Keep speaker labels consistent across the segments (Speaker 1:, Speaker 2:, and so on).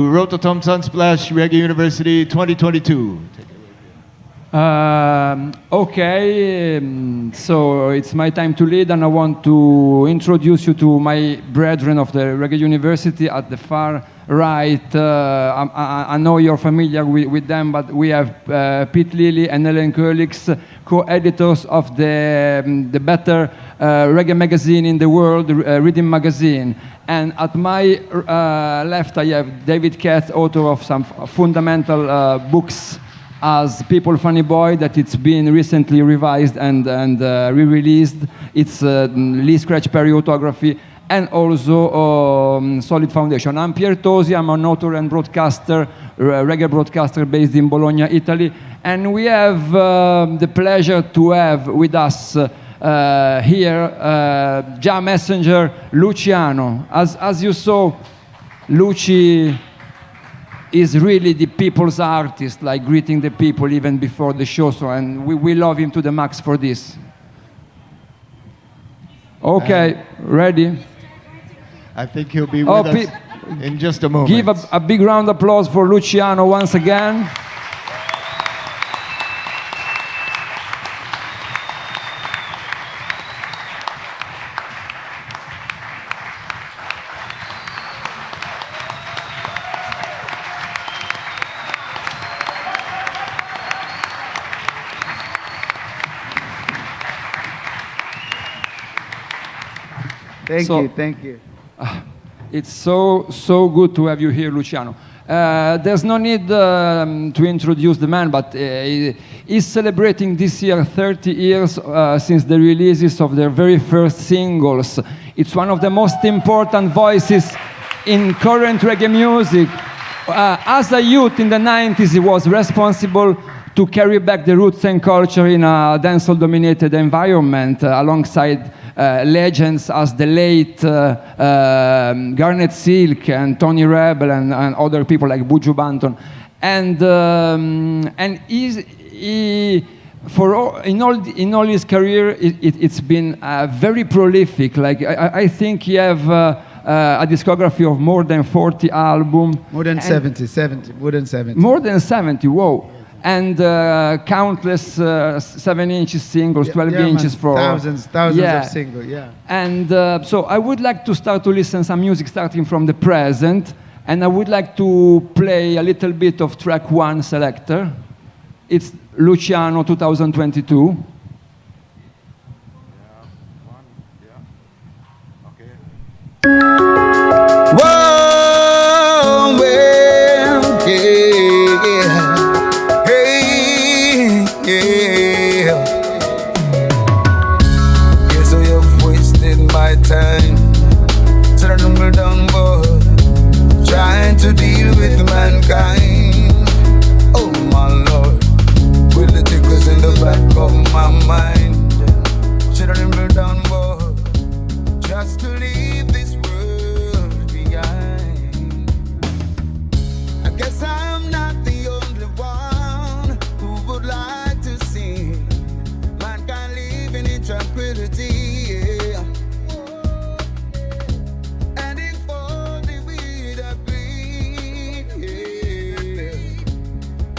Speaker 1: Rototom Sunsplash Reggae University 2022.
Speaker 2: Okay, so it's my time to lead, and I want to introduce you to my brethren of the Reggae University at the far right. I know you're familiar with them, but we have Pete Lilly and Ellen Koehlings, co-editors of the better reggae magazine in the world, Riddim Magazine. And at my left, I have David Katz, author of some fundamental books as People Funny Boy, that it's been recently revised and re-released. It's Lee Scratch Perry autography, and also Solid Foundation. I'm Pier Tosi. I'm an author and broadcaster, reggae broadcaster based in Bologna, Italy. And we have the pleasure to have with us here Jah Messenger Luciano. As you saw, Luci is really the people's artist, like greeting the people even before the show. So, and we love him to the max for this. Okay, ready?
Speaker 1: I think he'll be with us in just a moment.
Speaker 2: Give a big round of applause for Luciano once again.
Speaker 3: Thank you.
Speaker 2: It's so good to have you here, Luciano. There's no need to introduce the man, but he's celebrating this year 30 years since the releases of their very first singles. It's one of the most important voices in current reggae music. As a youth in the 90s, he was responsible to carry back the roots and culture in a dancehall-dominated environment alongside legends as the late Garnet Silk and Tony Rebel and other people like Buju Banton. And in all his career, it's been very prolific. Like I think he have a discography of more than 40 albums.
Speaker 3: More than 70.
Speaker 2: More than 70, whoa. And countless 7-inch singles, 12 inches for...
Speaker 3: Thousands of singles, yeah.
Speaker 2: And so I would like to start to listen some music starting from the present, and I would like to play a little bit of track 1 selector. It's Luciano 2022.
Speaker 4: Whoa, well, yeah. Yeah. Guess I have wasted my time, turning down board, trying to deal with mankind. Oh my Lord, will it take us in the back of my mind? Turning down board, just to leave this world behind. I guess I'm not the only one who would like to see mankind living in tranquility, yeah. And if only we'd agree, yeah,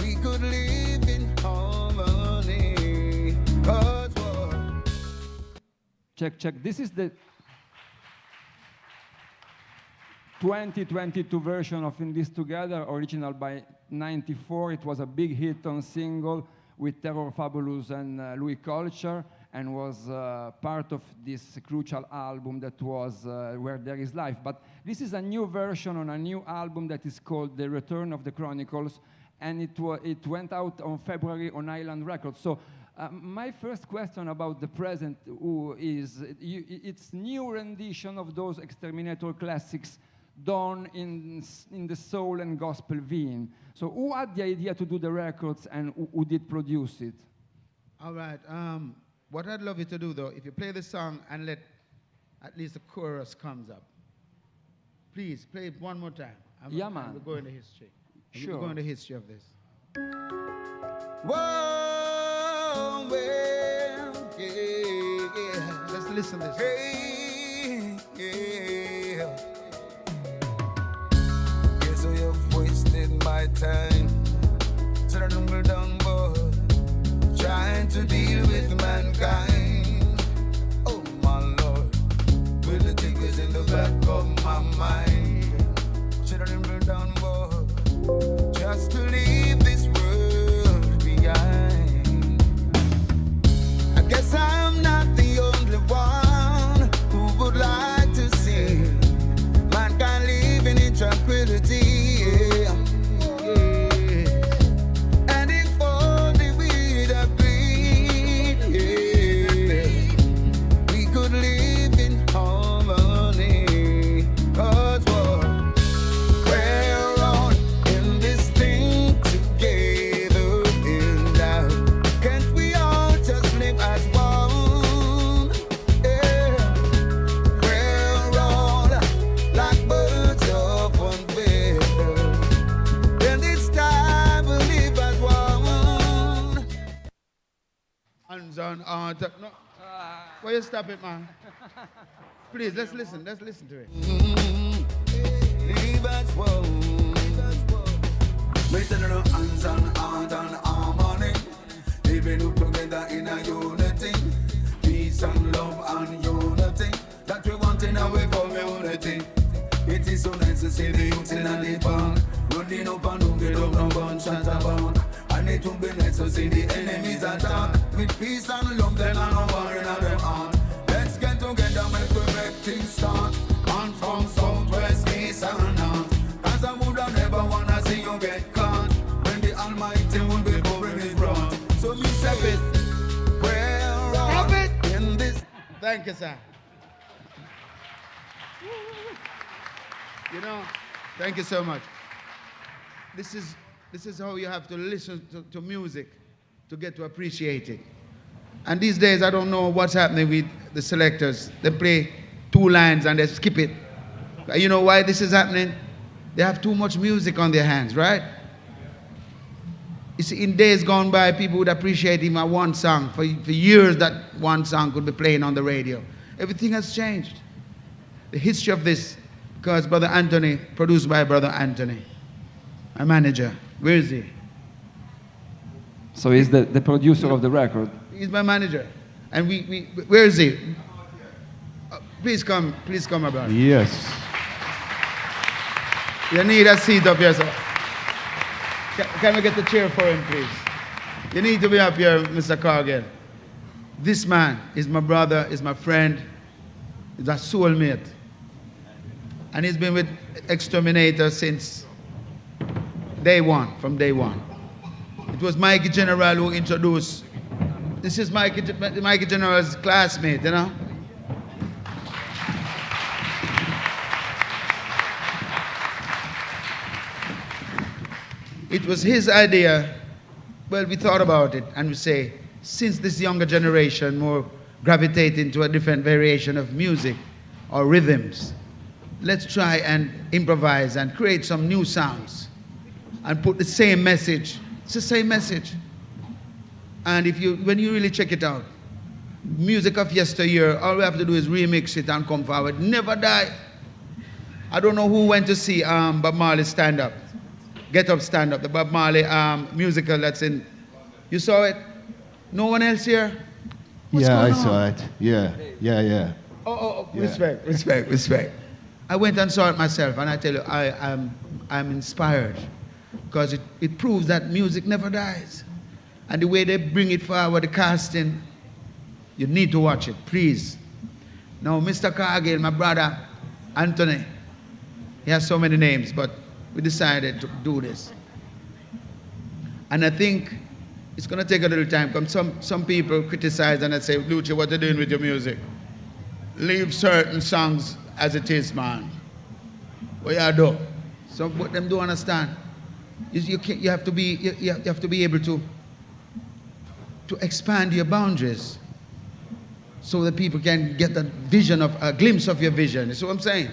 Speaker 4: we could live in harmony. 'Cause war.
Speaker 2: Check. This is the 2022 version of In This Together, original by '94. It was a big hit on single with Terror Fabulous and Louis Culture, and was part of this crucial album that was Where There Is Life. But this is a new version on a new album that is called The Return of the Chronicles, and it went out on February on Island Records. So my first question about the present is, it's new rendition of those Exterminator classics done in the soul and gospel vein. So who had the idea to do the records, and who did produce it?
Speaker 3: All right. What I'd love you to do, though, if you play the song and let at least the chorus comes up. Please, play it one more time.
Speaker 2: Yeah, man.
Speaker 3: We're going to history.
Speaker 2: Sure.
Speaker 3: We're going to history of this.
Speaker 4: Whoa, well, yeah.
Speaker 3: Let's listen to this.
Speaker 4: Hey, yeah. Guess I have my time. Turn down, boy. Trying to deal with mankind. Oh my Lord, will the thing is in the back of my mind. Turn down, boy. Just to leave this world behind. I guess I'm not the only one who would like to see mankind living in tranquility. Yeah. And if only we'd agree, yeah, we could live in harmony. 'Cause we're all in this thing together in love. Can't we all just live as one? Yeah. We're all like birds of one feather. In this time we live as one.
Speaker 3: Hands on heart. No. Why you stop it, man? Please, let's listen to it.
Speaker 4: Live as one. We turn our hands on heart and harmony. Living up together in a unity. Peace and love and unity. That we want in our community. It is so nice to see the youth in the band. Running up and down, get up, no bunch and a bound. And it will be nice to see the enemies attack. With peace and love, then I know war in their heart. Let's get together, make the make things start. On from south, west, east and north. Cause I would have never wanna see you get caught. When the Almighty will be covering his broad. So me say it, we're all in this.
Speaker 3: Thank you, sir. You know, thank you so much. This is how you have to listen to music to get to appreciate it. And these days, I don't know what's happening with the selectors. They play 2 lines and they skip it. You know why this is happening? They have too much music on their hands, right? You see, in days gone by, people would appreciate even one song. For years, that one song could be playing on the radio. Everything has changed. The history of this, because Brother Anthony, produced by Brother Anthony, my manager. Where is he?
Speaker 2: So he's the producer of the record.
Speaker 3: He's my manager. And where is he? Please come, my brother.
Speaker 1: Yes.
Speaker 3: You need a seat up here, sir. Can we get the chair for him, please? You need to be up here, Mr. Cargill. This man is my brother, is my friend, is a soulmate. And he's been with Exterminator since from day one. It was Mikey General who introduced. This is Mikey General's classmate, you know? It was his idea. Well, we thought about it and we say, since this younger generation more gravitate into a different variation of music or rhythms, let's try and improvise and create some new sounds and put the same message. It's the same message. And when you really check it out, music of yesteryear, all we have to do is remix it and come forward. Never die. I don't know who went to see Bob Marley stand up. Get Up, Stand Up, the Bob Marley musical that's in. You saw it? No one else here? What's
Speaker 1: yeah,
Speaker 3: going
Speaker 1: I saw it. Yeah.
Speaker 3: Yeah. Respect. I went and saw it myself, and I tell you, I'm inspired because it proves that music never dies. And the way they bring it forward, the casting, you need to watch it, please. Now, Mr. Cargill, my brother, Anthony, he has so many names, but we decided to do this. And I think it's going to take a little time because some people criticize and I say, Lucia, what are you doing with your music? Leave certain songs as it is, man. What you do? So what them do understand. You have to be able to expand your boundaries so that people can get a glimpse of your vision. You see what I'm saying?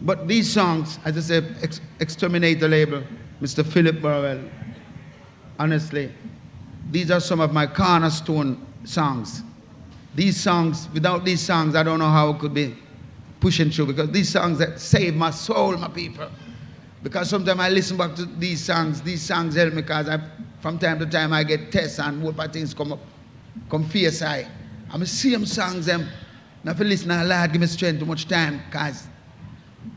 Speaker 3: But these songs, as I said, Exterminator label, Mr. Philip Burrell, honestly, these are some of my cornerstone songs. These songs, without these songs, I don't know how it could be pushing through, because these songs that save my soul, my people. Because sometimes I listen back to these songs help me because from time to time I get tests and what things come up, come fierce I. I'm the same songs them. Now if you listen to Lord, give me strength too much time because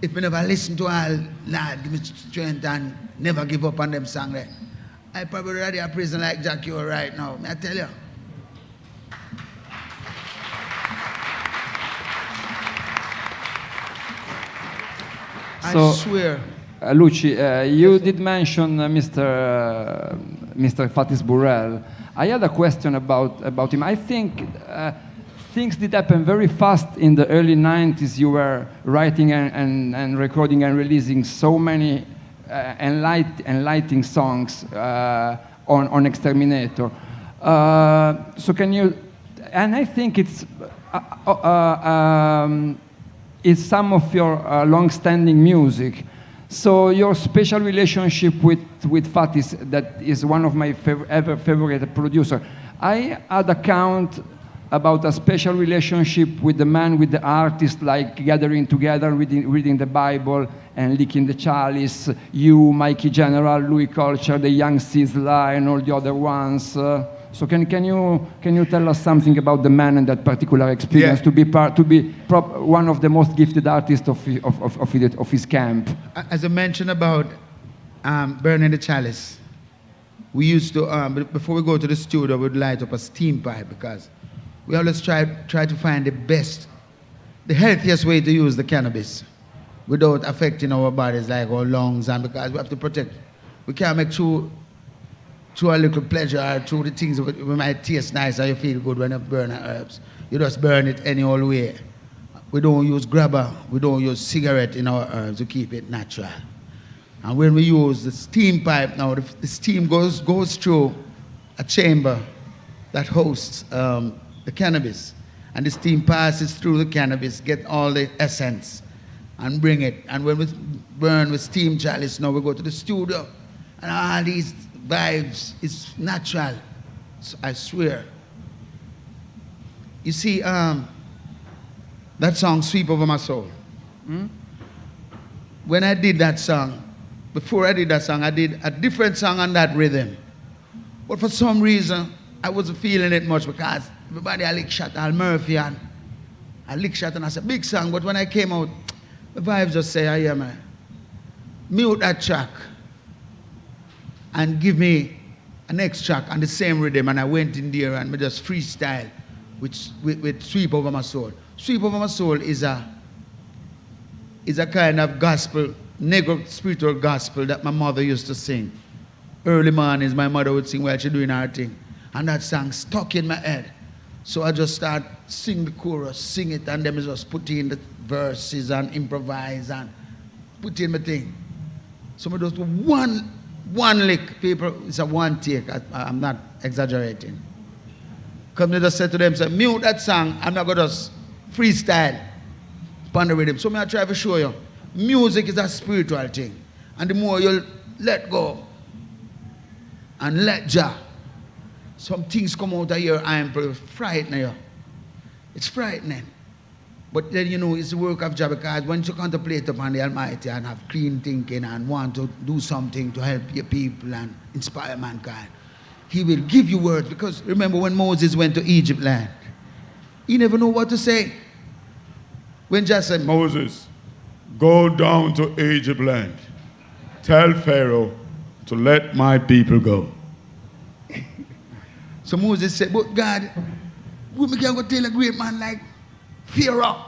Speaker 3: if you never listen to all, Lord, give me strength and never give up on them songs there. I probably ready a prison like Jackie right now, may I tell you.
Speaker 2: So,
Speaker 3: I swear.
Speaker 2: Luci, you did mention Mr. Fatis Burrell. I had a question about him. I think things did happen very fast in the early 90s. You were writing and recording and releasing so many enlightening songs on Exterminator. So can you, and I think it's some of your long-standing music. So your special relationship with Fatis, that is one of my ever favorite producer. I had a count about a special relationship with the man, with the artist, like gathering together, reading the Bible and licking the chalice. You, Mikey General, Louis Culture, the Young Sizzla, and all the other ones. So can you tell us something about the man and that particular experience, to be one of the most gifted artists of his camp?
Speaker 3: As I mentioned about burning the chalice, we used to before we go to the studio, we'd light up a steam pipe because we always try to find the healthiest way to use the cannabis without affecting our bodies like our lungs, and because we have to protect. We can't make through a little pleasure, through the things that might taste nice or you feel good when you burn herbs. You just burn it any old way. We don't use grabber, we don't use cigarette in our herbs to keep it natural. And when we use the steam pipe now, the steam goes through a chamber that hosts the cannabis. And the steam passes through the cannabis, get all the essence and bring it. And when we burn with steam chalice, now we go to the studio and all these vibes, it's natural, I swear. You see, that song, Sweep Over My Soul. When I did that song, before I did that song, I did a different song on that rhythm. But for some reason, I wasn't feeling it much because everybody I lick shot, Al Murphy, and I lick shot, and I said, big song, but when I came out, the vibes just say, yeah, man, mute that track and give me a next track on the same rhythm, and I went in there and just freestyle with Sweep Over My Soul. Sweep Over My Soul is a kind of gospel, Negro spiritual gospel that my mother used to sing. Early mornings, my mother would sing while she doing her thing. And that song stuck in my head. So I just start sing the chorus, sing it, and then I just put in the verses and improvise and put in my thing. So I just do one lick, people, it's a one take, I'm not exaggerating. Come to just say to them, say, mute that song, I'm not going to just freestyle upon the rhythm. So I try to show you, music is a spiritual thing. And the more you let go and let Jah, some things come out of your eye and frighten you. It's frightening. But then, you know, it's the work of Jah, because once you contemplate upon the Almighty and have clean thinking and want to do something to help your people and inspire mankind, He will give you words. Because remember when Moses went to Egypt land, he never knew what to say. When Jah said,
Speaker 5: Moses, go down to Egypt land. Tell Pharaoh to let my people go.
Speaker 3: So Moses said, but God, we can't go tell a great man like Pharaoh.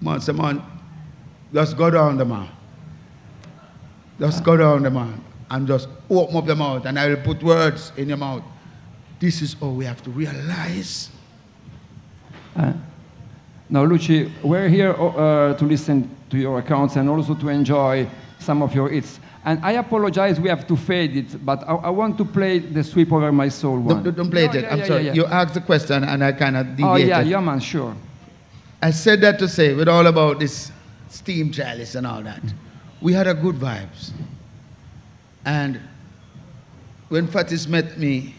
Speaker 3: Man said, man, just go down the man. Just go down the man and just open up your mouth and I will put words in your mouth. This is all we have to realize.
Speaker 2: Now, Luci, we're here to listen to your accounts and also to enjoy some of your hits. And I apologize, we have to fade it, but I want to play the Sweep Over My Soul one.
Speaker 3: Don't play it. I'm sorry. You asked the question and I kind of deviated.
Speaker 2: Oh, yeah, man, sure.
Speaker 3: I said that to say, with all about this steam chalice and all that, we had a good vibes. And when Fatis met me,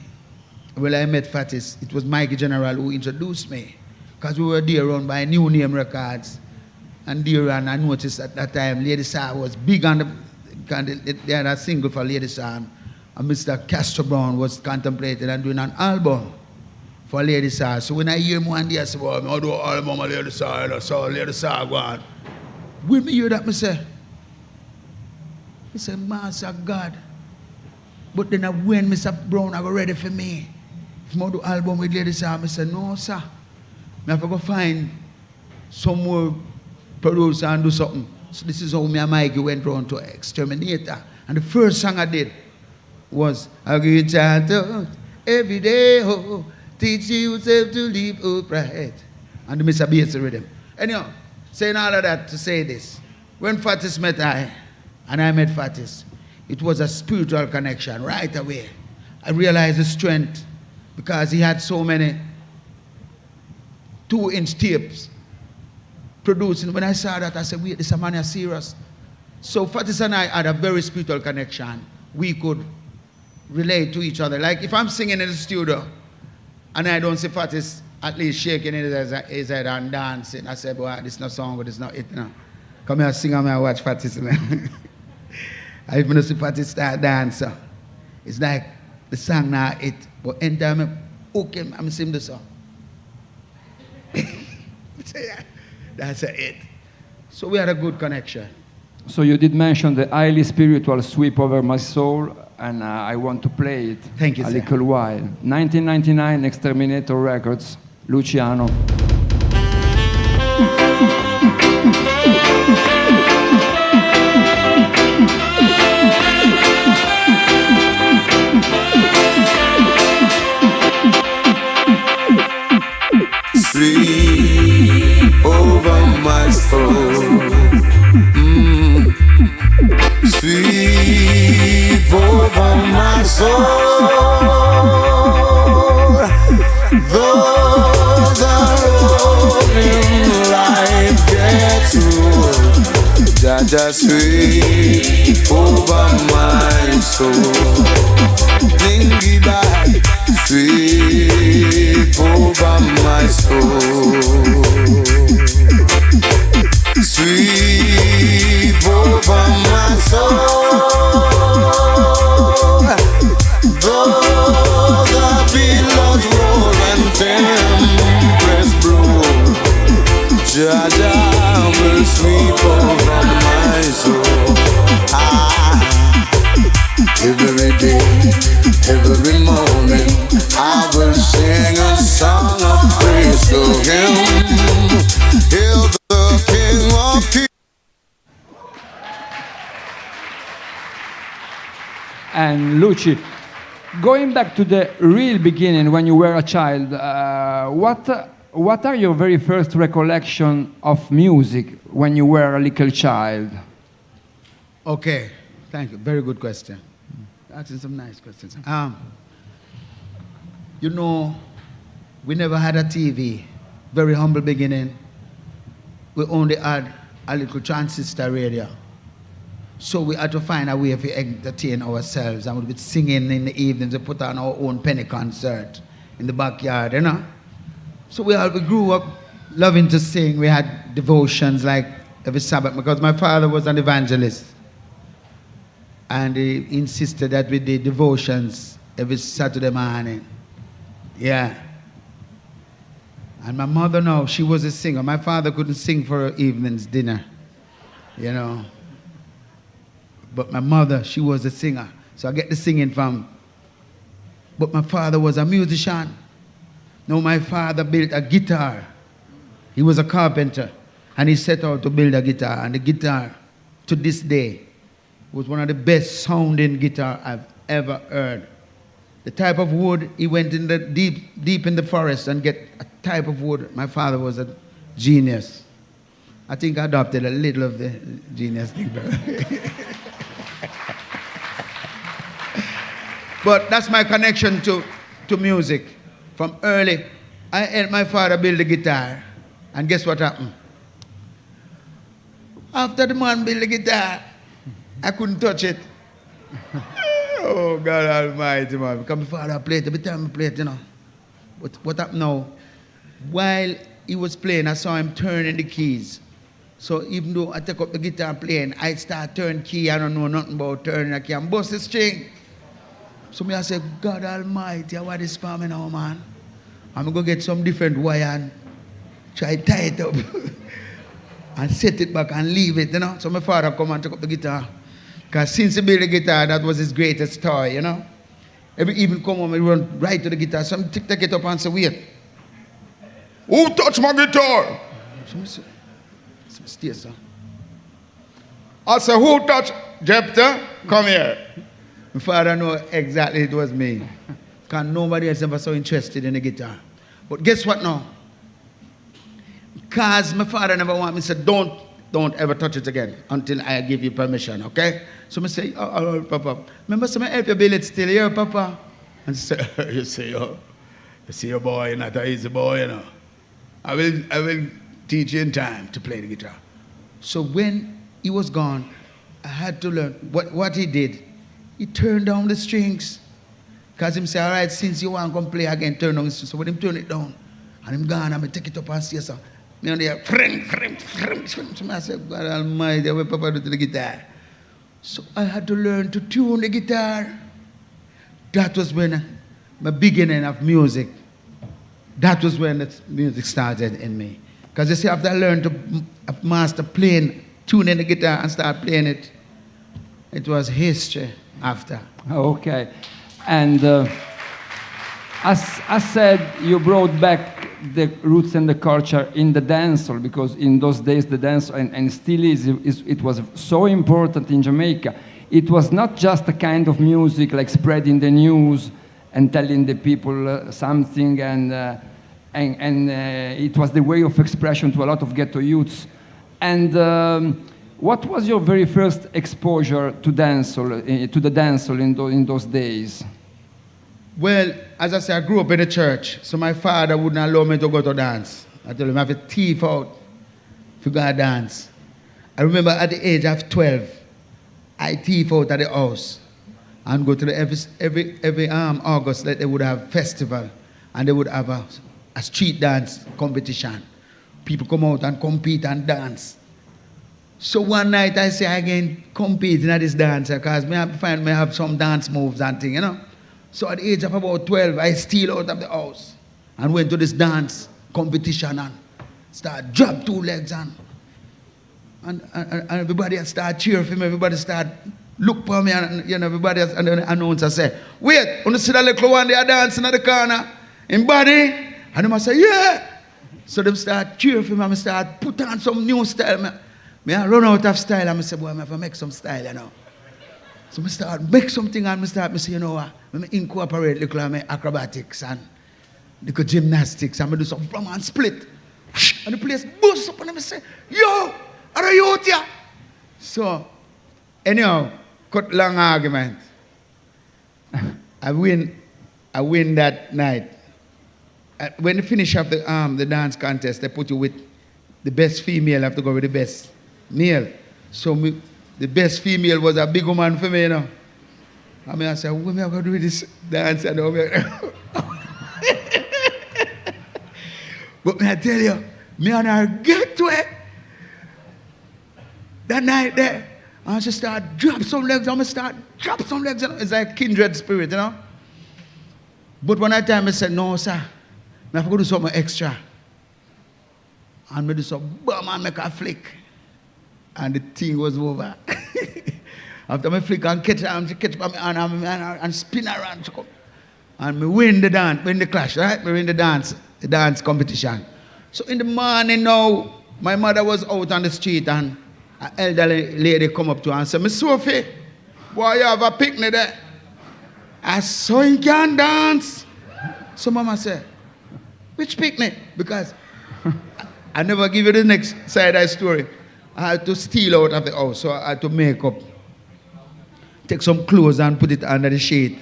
Speaker 3: when I met Fatis, it was Mikey General who introduced me, because we were there run by New Name Records, And there, and I noticed at that time, Lady Saw was big on they had a single for Lady Saw. And Mr. Castro Brown was contemplating and doing an album for Lady Saw. So when I hear him one day, I say, well, I'll do an album of Lady Saw, and I saw Lady Saw go on. When me hear that, I say, Master God. But then when Mr. Brown are ready for me, if I do album with Lady Saw, I say, no, sir. I have to go find some more producer and do something. So this is how me and Mikey went round to Exterminator. And the first song I did was, I give chant out every day, oh, teach yourself to live upright. And the Mr. Bass rhythm. Anyhow, saying all of that to say this. When Fatis met and I met Fatis, it was a spiritual connection right away. I realized the strength because he had so many 2-inch tapes producing. When I saw that, I said, wait, this man is serious. So Fatis and I had a very spiritual connection. We could relate to each other. Like if I'm singing in the studio and I don't see Fatis at least shaking his head and dancing, I said, boy, this is not song, but it's not it now. Come here, sing and I watch Fatis. I even see Fatis start dancing. It's like the song now it, but anytime I hook him, I'm sing the song. That's it. So we had a good connection.
Speaker 2: So you did mention the highly spiritual sweep over my soul, and I want to play it.
Speaker 3: Thank you,
Speaker 2: a
Speaker 3: sir.
Speaker 2: little while. 1999, Exterminator Records, Luciano.
Speaker 4: Sweep over my soul. Sweep over my soul. Though the road in life gets rough, Jaja sweep over my soul. Dingy bag, sweep over my soul. Sweep over my soul. Though the billows roll and tempest blow, Jaja will sweep over my soul. Every day, every moment, I will sing a song of praise to Him. Hail the King of Kings.
Speaker 2: And Luci, going back to the real beginning when you were a child, what are your very first recollection of music when you were a little child?
Speaker 3: Okay, thank you. Very good question. Asking some nice questions. You know, we never had a TV. Very humble beginning. We only had a little transistor radio. So we had to find a way to entertain ourselves. And we'd be singing in the evenings. We put on our own penny concert in the backyard, you know. So we grew up loving to sing. We had devotions like every Sabbath because my father was an evangelist. And he insisted that we did devotions every Saturday morning. Yeah. And my mother, no, she was a singer. My father couldn't sing for her evening's dinner, you know. But my mother, she was a singer. So I get the singing from. But my father was a musician. No, my father built a guitar. He was a carpenter. And he set out to build a guitar. And the guitar, to this day, was one of the best sounding guitar I've ever heard. The type of wood, he went in the deep in the forest and get a type of wood. My father was a genius. I think I adopted a little of the genius thing. But that's my connection to music. From early, I helped my father build the guitar. And guess what happened? After the man built the guitar, I couldn't touch it. Oh, God Almighty, man. Because my father played, every time I played, you know. But what happened now? While he was playing, I saw him turning the keys. So even though I take up the guitar playing, I start turn key, I don't know nothing about turning a key, and bust the string. So me I say, God Almighty, what is for me now, man? I'm going to get some different wire and try to tie it up and set it back and leave it, you know. So my father come and took up the guitar. Because since he built the guitar, that was his greatest toy, you know. Every evening come home, he run right to the guitar. So I take it up and say, wait.
Speaker 5: Who touched my guitar?
Speaker 3: So I say, stay, sir.
Speaker 5: I said, who touched Jephthah? Come here.
Speaker 3: My father know exactly it was me. Because nobody else ever so interested in the guitar. But guess what now? Because my father never want me to say, don't ever touch it again until I give you permission, okay? So I say, oh, Papa. Remember, so I help you build it still here, Papa? And say, you see your boy, not an easy boy, you know. I will teach you in time to play the guitar. So when he was gone, I had to learn what he did. He turned down the strings. Because him say, all right, since you want to come play again, turn down the strings. So when him turn it down, and him gone, and I take it up and say, so me on there, so I said, God Almighty, what Papa do to the guitar? So I had to learn to tune the guitar. That was when my beginning of music, that was when the music started in me. Because you see, after I learned to master playing, tuning the guitar and start playing it, it was history after.
Speaker 2: Okay. And as I said, you brought back the roots and the culture in the dancehall, because in those days the dance, and still is, it was so important in Jamaica. It was not just a kind of music like spreading the news and telling the people something, and it was the way of expression to a lot of ghetto youths. And what was your very first exposure to dancehall, to the dancehall in those days?
Speaker 3: Well, as I say, I grew up in the church, so my father wouldn't allow me to go to dance. I told him I have a thief out to go dance. I remember at the age of 12, I thief out at the house and go to every August, like they would have festival, and they would have a street dance competition. People come out and compete and dance. So one night I say I can compete in this dance because I find me have some dance moves and things, you know. So at the age of about 12, I steal out of the house and went to this dance competition and start drop two legs and everybody start cheer for me. Everybody start look for me, and you know, everybody else, and then the announcer say, wait, you see that little one there dancing at the corner in body? And them say, yeah. So them start cheer for me and I start put on some new style. I run out of style and I say, boy, I have to make some style, you know. So I start make something and I say, you know what, I incorporate little of my acrobatics and little gymnastics and I do some from and split. And the place boosts up and I say, yo, are you out here? So, anyhow, cut long argument. I win that night. When you finish up the dance contest, they put you with the best female, have to go with the best male. So the best female was a big woman for me, you know. I said, when am I going to do this dance? But I tell you, me and her get to it. That night there, I just start drop some legs. I'm start drop some legs. You know? It's like kindred spirit, you know. But one time I said, no, sir. I have to do something extra. And I do some bam and make a flick. And the thing was over. After I flick and catch her, she catch my hand and spin around. And I win the dance, win the clash, right? I win the dance competition. So in the morning now, my mother was out on the street and an elderly lady come up to her and said, Miss Sophie, boy, you have a picnic there. I saw you can dance. So Mama said, which picnic? Because I never give you the next side of the story. I had to steal out of the house, so I had to make up. Take some clothes and put it under the shade.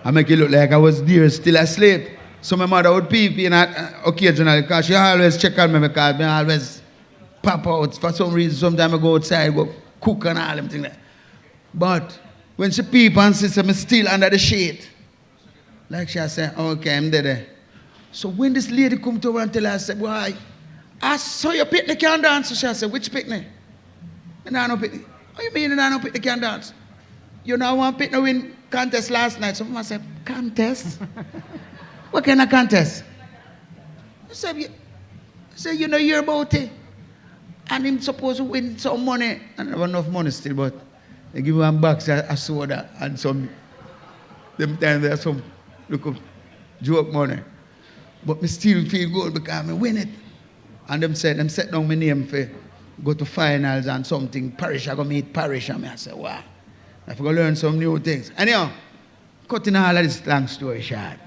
Speaker 3: I make it look like I was there still asleep. So my mother would peep in occasionally because she always check on me because I always pop out. For some reason, sometimes I go outside, go cook and all them things. But when she peep and see me still under the shade, like she said, okay, I'm there. So when this lady come to her and tell her, I said, why? I saw your picnic can dance. So she said, which picnic? I no picnic. What you mean I no picnic can dance? You know, I want picnic win contest last night. Someone said, contest? What kind of contest? I said, you know, hear about it. And him supposed to win some money. And I have enough money still, but they give him one box of soda and some, them times there's some look up joke money. But me still feel good because I win it. And them set down my name for go to finals and something. Parish, I go meet Parish. And I say, wow, I have to learn some new things. Anyhow, cutting all of this long story short.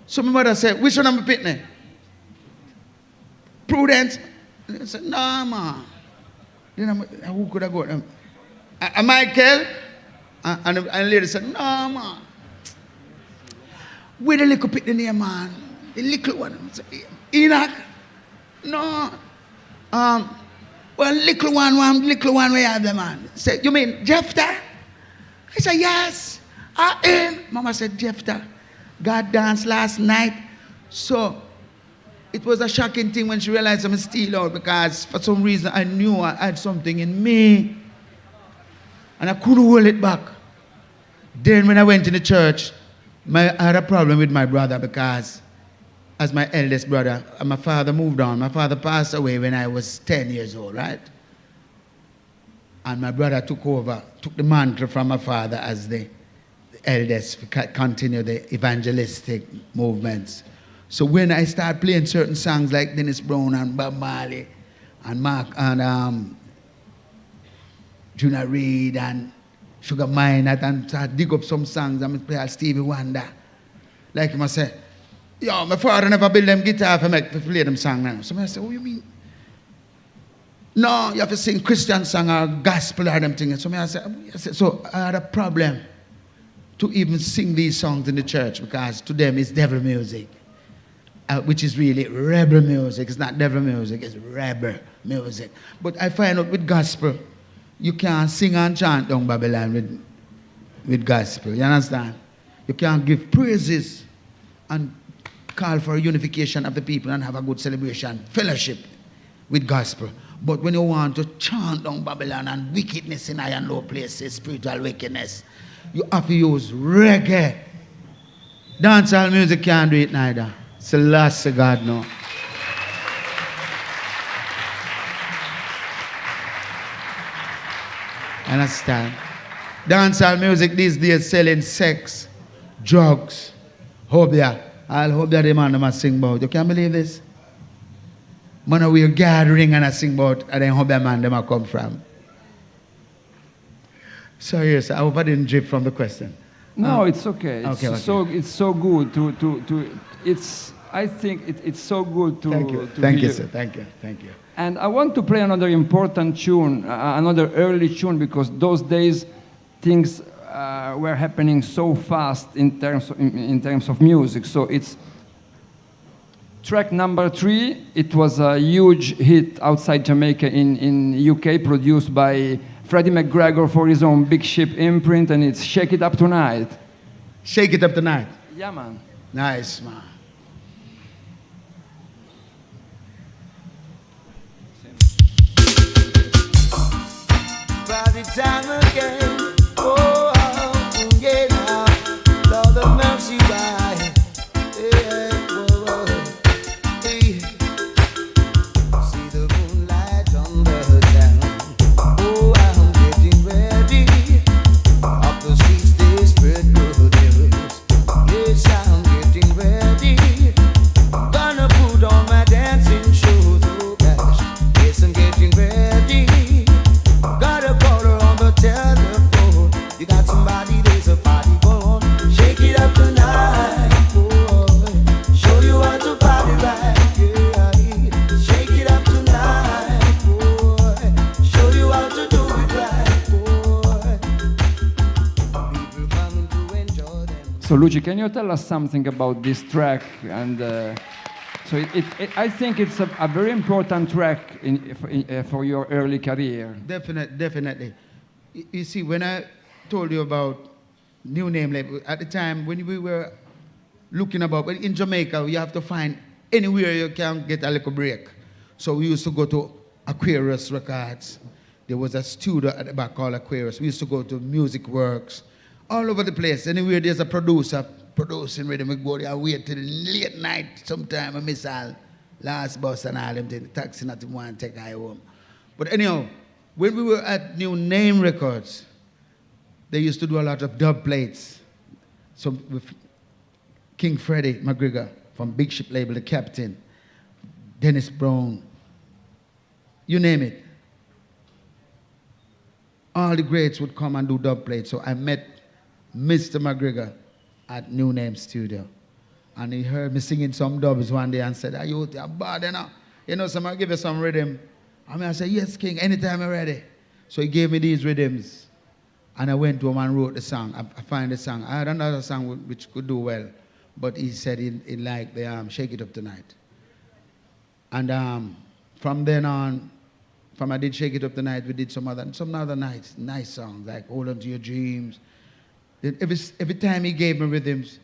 Speaker 3: So my mother said, which one am I picnic? Prudence? I said, no, man. Then who could I go? Michael? And the lady said, no, man. Where the little picnic name, man? The little one. I said, Enoch? No. Well, little one we have the man. Said, you mean Jephthah? I said, yes. I am. Mama said, Jephthah. God danced last night. So it was a shocking thing when she realized I'm still out because for some reason I knew I had something in me. And I couldn't hold it back. Then when I went to the church, I had a problem with my brother because as my eldest brother, my father moved on. My father passed away when I was 10 years old, right? And my brother took the mantle from my father as the eldest, continue the evangelistic movements. So when I started playing certain songs like Dennis Brown and Bob Marley and Mark and Junior Reid and Sugar Minott and start dig up some songs and play Stevie Wonder. Like him I say, yo, my father never built them guitar for me to play them song now. So I say, what you mean? No, you have to sing Christian song or gospel or them things. So I say, so I had a problem to even sing these songs in the church because to them it's devil music, which is really rebel music. It's not devil music, it's rebel music. But I find out with gospel, you can't sing and chant down Babylon with gospel. You understand? You can't give praises and call for unification of the people and have a good celebration, fellowship with gospel. But when you want to chant down Babylon and wickedness in high and low places, spiritual wickedness, you have to use reggae. Dancehall music can't do it neither. Selassie God no. Understand? Dancehall music these days selling sex, drugs, hobia. All hobia the man must sing about. You can't believe this? Man we're gathering and I sing about and then hobia man them come from. Sorry, yes, I hope I didn't drift from the question.
Speaker 2: No, it's okay. It's
Speaker 3: okay.
Speaker 2: it's so good to it's I think it's so good to
Speaker 3: Thank you, sir. Thank you.
Speaker 2: And I want to play another important tune, another early tune, because those days things were happening so fast in terms of music. So it's track number 3. It was a huge hit outside Jamaica in UK, produced by Freddie McGregor for his own Big Ship imprint, and it's Shake It Up Tonight.
Speaker 3: Shake It Up Tonight.
Speaker 2: Yeah, man.
Speaker 3: Nice, man.
Speaker 4: By the time again, oh, yeah, now, Lord of mercy, why? Yeah, whoa, hey. See the moonlight on the town. Oh, I'm getting ready. Up the streets they spread good news. Yes, I'm getting ready. Gonna put on my dancing shoes. Oh gosh, yes, I'm getting ready. Got a caller on the telephone. You got somebody, there's a party going. Shake it up tonight, boy. Show you how to party right, yeah. Shake it up tonight, boy. Show you how to do it right, boy. People coming to enjoy them.
Speaker 2: So Luci, can you tell us something about this track? And so I think it's a very important track for your early career.
Speaker 3: Definitely. You see, when I told you about new name label, at the time when we were looking about, in Jamaica, you have to find anywhere you can get a little break. So we used to go to Aquarius Records. There was a studio at the back called Aquarius. We used to go to Music Works, all over the place. Anywhere there's a producer producing rhythm, we go there and wait till late night. Sometime I miss all last bus and all them things. The taxi not even want to take I home. But anyhow, when we were at New Name Records, they used to do a lot of dub plates. So with King Freddie McGregor from Big Ship label, The Captain, Dennis Brown, you name it. All the greats would come and do dub plates. So I met Mr. McGregor at New Name Studio. And he heard me singing some dubs one day and said, "Are you bad enough? You know, somebody give you some rhythm." I said, "Yes, King, anytime I'm ready." So he gave me these rhythms. And I went to him and wrote the song. I find the song. I had another song which could do well. But he said he liked the Shake It Up Tonight. And from then on, from I did Shake It Up Tonight, we did some other nice songs, like Hold On To Your Dreams. Then every time he gave me rhythms,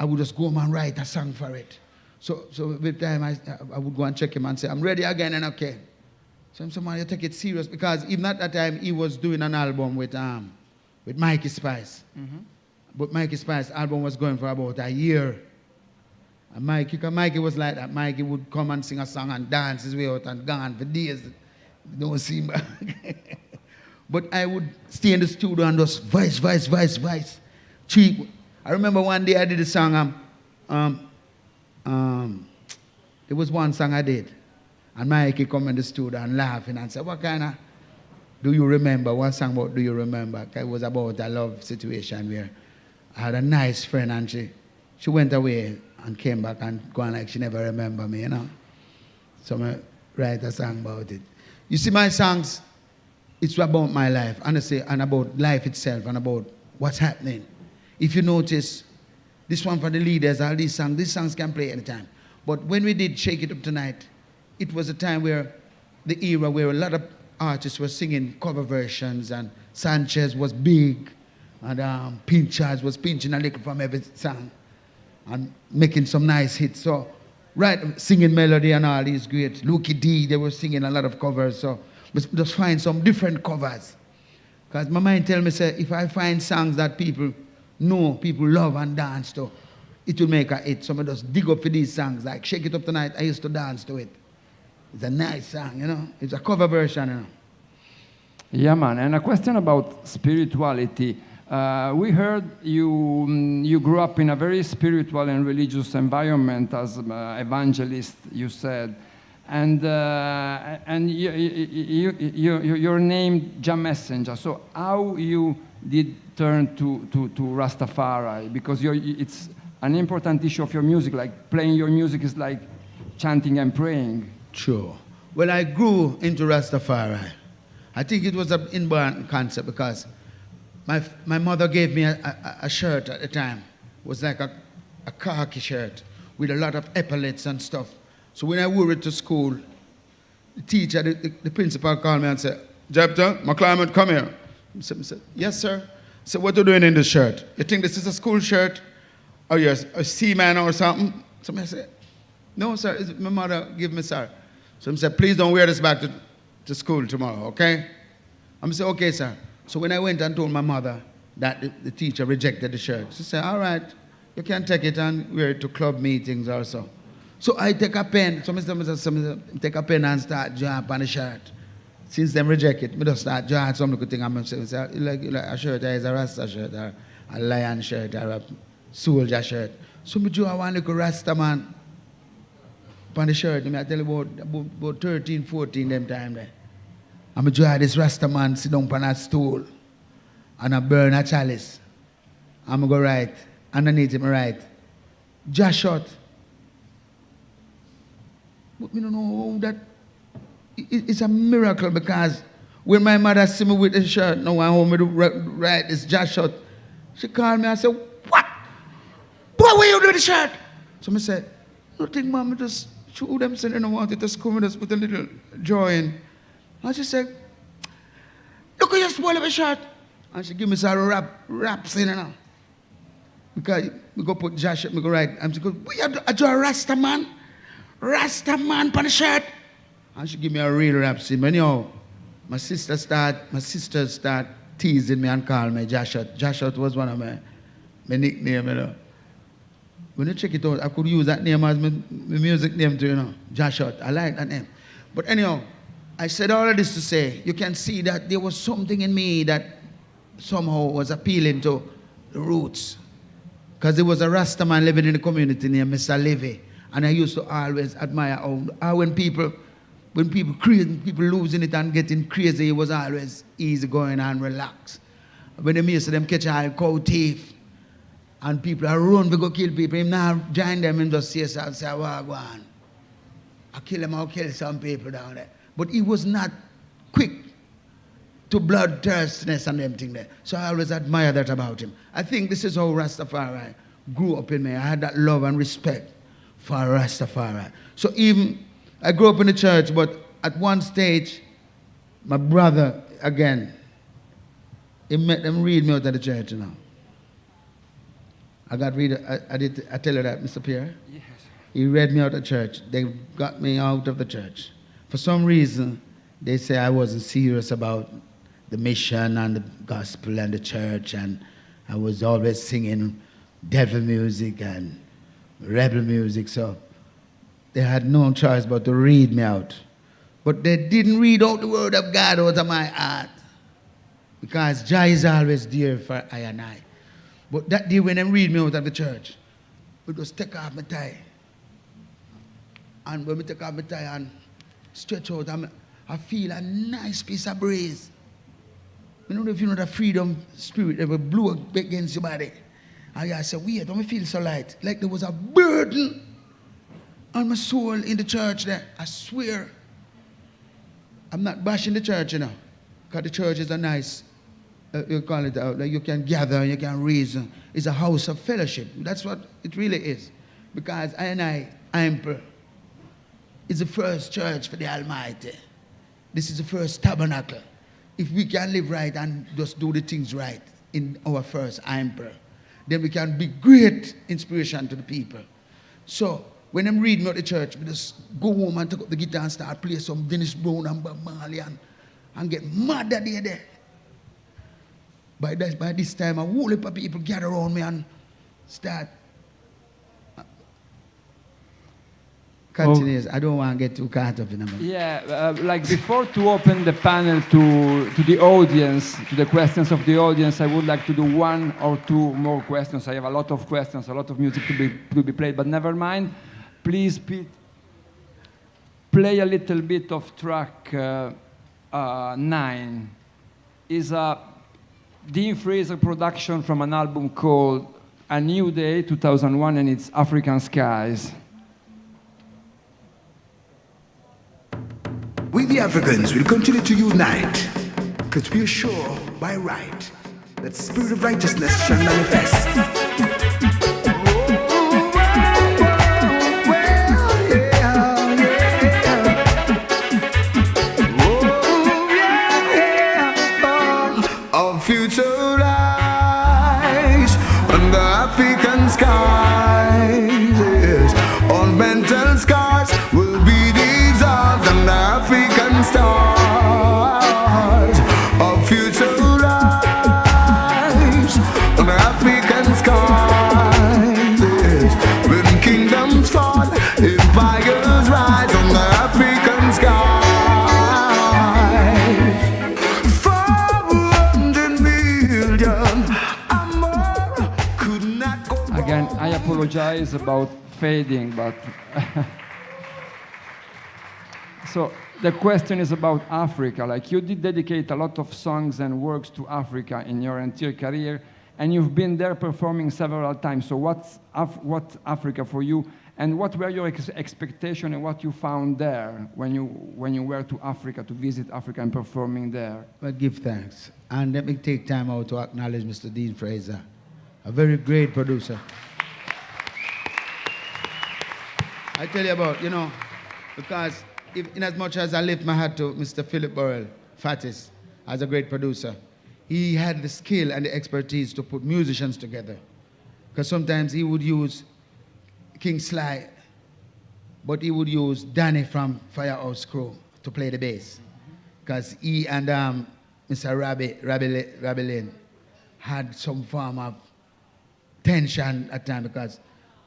Speaker 3: I would just go home and write a song for it. So every time I would go and check him and say, "I'm ready again," and okay. So someone you take it serious, because even at that time he was doing an album with Mikey Spice. Mm-hmm. But Mikey Spice's album was going for about a year. And Mikey was like that. Mikey would come and sing a song and dance his way out and gone for days. Don't see him back. But I would stay in the studio and just voice. Cheap. I remember one day I did a song. There was one song I did. And Mikey come in the studio and laughing and said, "What kind of do you remember?" One song about "Do You Remember?" It was about a love situation where I had a nice friend and she went away and came back and gone like she never remembered me, you know. So I write a song about it. You see, my songs, it's about my life, honestly, and about life itself and about what's happening. If you notice, this one for the leaders, all these songs can play anytime. But when we did Shake It Up Tonight, it was a time where the era where a lot of artists were singing cover versions, and Sanchez was big, and Pinchaz was pinching a little from every song and making some nice hits. So, right, singing melody and all these great. Lukie D, they were singing a lot of covers. So, just find some different covers. Because my mind tell me, say, if I find songs that people know, people love and dance to, it will make a hit. So I just dig up for these songs. Like Shake It Up Tonight, I used to dance to it. It's a nice song, you know. It's a cover version, you know.
Speaker 2: Yeah, man. And a question about spirituality. We heard you grew up in a very spiritual and religious environment as evangelist, you said. And your name, Jah Messenjah. So how you did turn to Rastafari? Because it's an important issue of your music. Like playing your music is like chanting and praying.
Speaker 3: Sure. Well, I grew into Rastafari. I think it was an inborn concept because my mother gave me a shirt at the time. It was like a khaki shirt with a lot of epaulets and stuff. So when I wore it to school, the teacher, the principal called me and said, "Jepta, my client, come here." I said, "Yes, sir." I said, "What are you doing in this shirt? You think this is a school shirt? Or you're a seaman or something?" Somebody said, "No, sir, my mother gave me, sir." So I said, "Please don't wear this back to school tomorrow, okay?" I said, "Okay, sir." So when I went and told my mother that the teacher rejected the shirt, she said, "All right, you can take it and wear it to club meetings also." So I take a pen. Some take a pen and start drawing on the shirt. Since them reject it, I just start drawing some little thing. I'm say, like a shirt is a Rasta shirt, or a lion shirt, or a soldier shirt. So I draw one little Rasta man on the shirt. I tell you about 13, 14 them time there. I'm draw this Rasta man sit down on a stool and I burn a chalice. I'm go write underneath him write Jah shot. But I don't know how that. It's a miracle because when my mother see me with the shirt, now I home to write this Jah shot. She called me and said, "What? What were you doing with the shirt?" So I said, "Nothing, Mom. I just show them saying I don't want it to school. I just put a little drawing." And she said, "Look at you spoil of a shirt." And she give me some raps in, you know. Because we go put Jah shirt, we go write. And she goes, "We are a Rasta man. Rasta man on the shirt." And she give me a real rap scene. But anyhow, my sisters start teasing me and call me Joshua. Joshua was one of my nickname, you know. When you check it out, I could use that name as my music name too, you know. Joshua, I like that name. But anyhow, I said all of this to say, you can see that there was something in me that somehow was appealing to the roots. Because there was a Rasta man living in the community named Mr. Levy. And I used to always admire how when people crazy, people losing it and getting crazy, it was always easy going and relaxed. When they used to them catch a cow thief, and people are run to go kill people, him now join them and just say, well, go on. I kill him, I'll kill some people down there. But he was not quick to bloodthirstness and them thing there. So I always admire that about him. I think this is how Rastafari grew up in me. I had that love and respect for Rastafari. So even, I grew up in the church, but at one stage, my brother, again, he made them read me out of the church, you know. I tell you that, Mr. Pierre? Yes. He read me out of church. They got me out of the church. For some reason, they say I wasn't serious about the mission and the gospel and the church, and I was always singing devil music and rebel music, so they had no choice but to read me out. But they didn't read out the word of God out of my heart, because Jah is always there for I and I. But that day when they read me out of the church, we just take off my tie. And when we take off my tie and stretch out, I feel a nice piece of breeze. I don't know if you know the freedom spirit that will blow up against your body. And I said, wait, don't feel so light. Like there was a burden on my soul in the church there. I swear. I'm not bashing the church, you know. Because the church is a nice, you call it out, like you can gather and you can reason. It's a house of fellowship. That's what it really is. Because Emperor, is the first church for the Almighty. This is the first tabernacle. If we can live right and just do the things right in our first Emperor, then we can be great inspiration to the people. So when I'm reading out the church, we just go home and take up the guitar and start playing some Dennis Brown and Bob Marley and get mad that day there. By this time, a whole heap of people gather around me and start. Continues. I don't want to get too caught up in them.
Speaker 2: Yeah, like before to open the panel to the audience, to the questions of the audience, I would like to do one or two more questions. I have a lot of questions, a lot of music to be played, but never mind. Please, Pete, play a little bit of track 9. Is a Dean Fraser production from an album called A New Day, 2001, and it's African Skies.
Speaker 4: We the Africans will continue to unite, because we are sure by right that the spirit of righteousness shall manifest. Our future rise under African skies, yes. All mental scars will be dissolved under African stars. Our future rise under African skies, yes. When kingdoms fall, empires rise under African skies.
Speaker 2: Again, I apologize about fading, but so the question is about Africa. Like, you did dedicate a lot of songs and works to Africa in your entire career, and you've been there performing several times. So what's Africa for you, and what were your expectations and what you found there when you were to Africa, to visit Africa and performing there?
Speaker 3: Well, give thanks. And let me take time out to acknowledge Mr. Dean Fraser, a very great producer. I tell you about, you know, because in as much as I lift my hat to Mr. Philip Burrell, Fatis, as a great producer, he had the skill and the expertise to put musicians together. Because sometimes he would use King Sly, but he would use Danny from Firehouse Crew. to play the bass. Because he and Mr. Rabbi Lynn had some form of tension at time because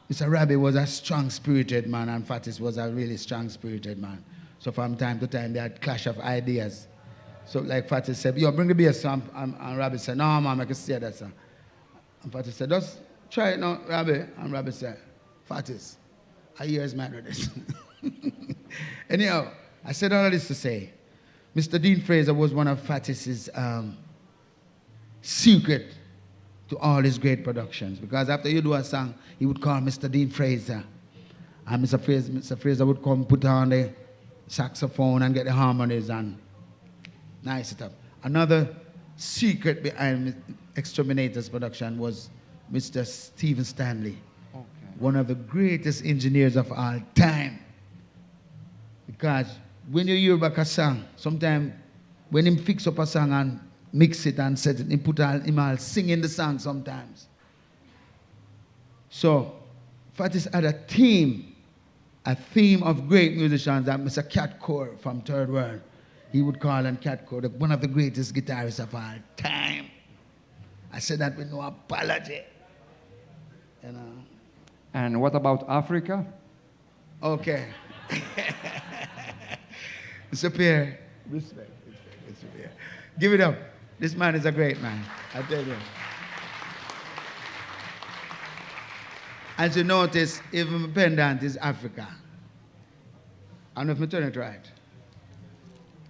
Speaker 3: Mr. Rabbi was a strong-spirited man and Fatis was a really strong-spirited man. So from time to time, they had clash of ideas. So like Fatis said, yo, bring the bass. And Rabbi said, no, man, I can say that, sir. And Fatis said, just try it now, Rabbi. And Rabbi said, Fatis, I hear his man with this. Anyhow, I said all of this to say, Mr. Dean Fraser was one of Fatis's secret to all his great productions. Because after you do a song, he would call Mr. Dean Fraser. And Mr. Fraser would come put on the saxophone and get the harmonies and nice it up. Another secret behind Exterminator's production was Mr. Stephen Stanley. Okay. One of the greatest engineers of all time. Because when you hear back a song, sometimes when him fix up a song and mix it and set it, him all singing the song sometimes. So, Fatis had a theme of great musicians that Mr. Cat Core from Third World, he would call on Cat Core one of the greatest guitarists of all time. I said that with no apology. You know.
Speaker 2: And what about Africa?
Speaker 3: Okay. Mr. Pierre, respect. Mr. Pierre. Give it up. This man is a great man, I tell you. As you notice, even my pendant is Africa. I don't know if I turn it right.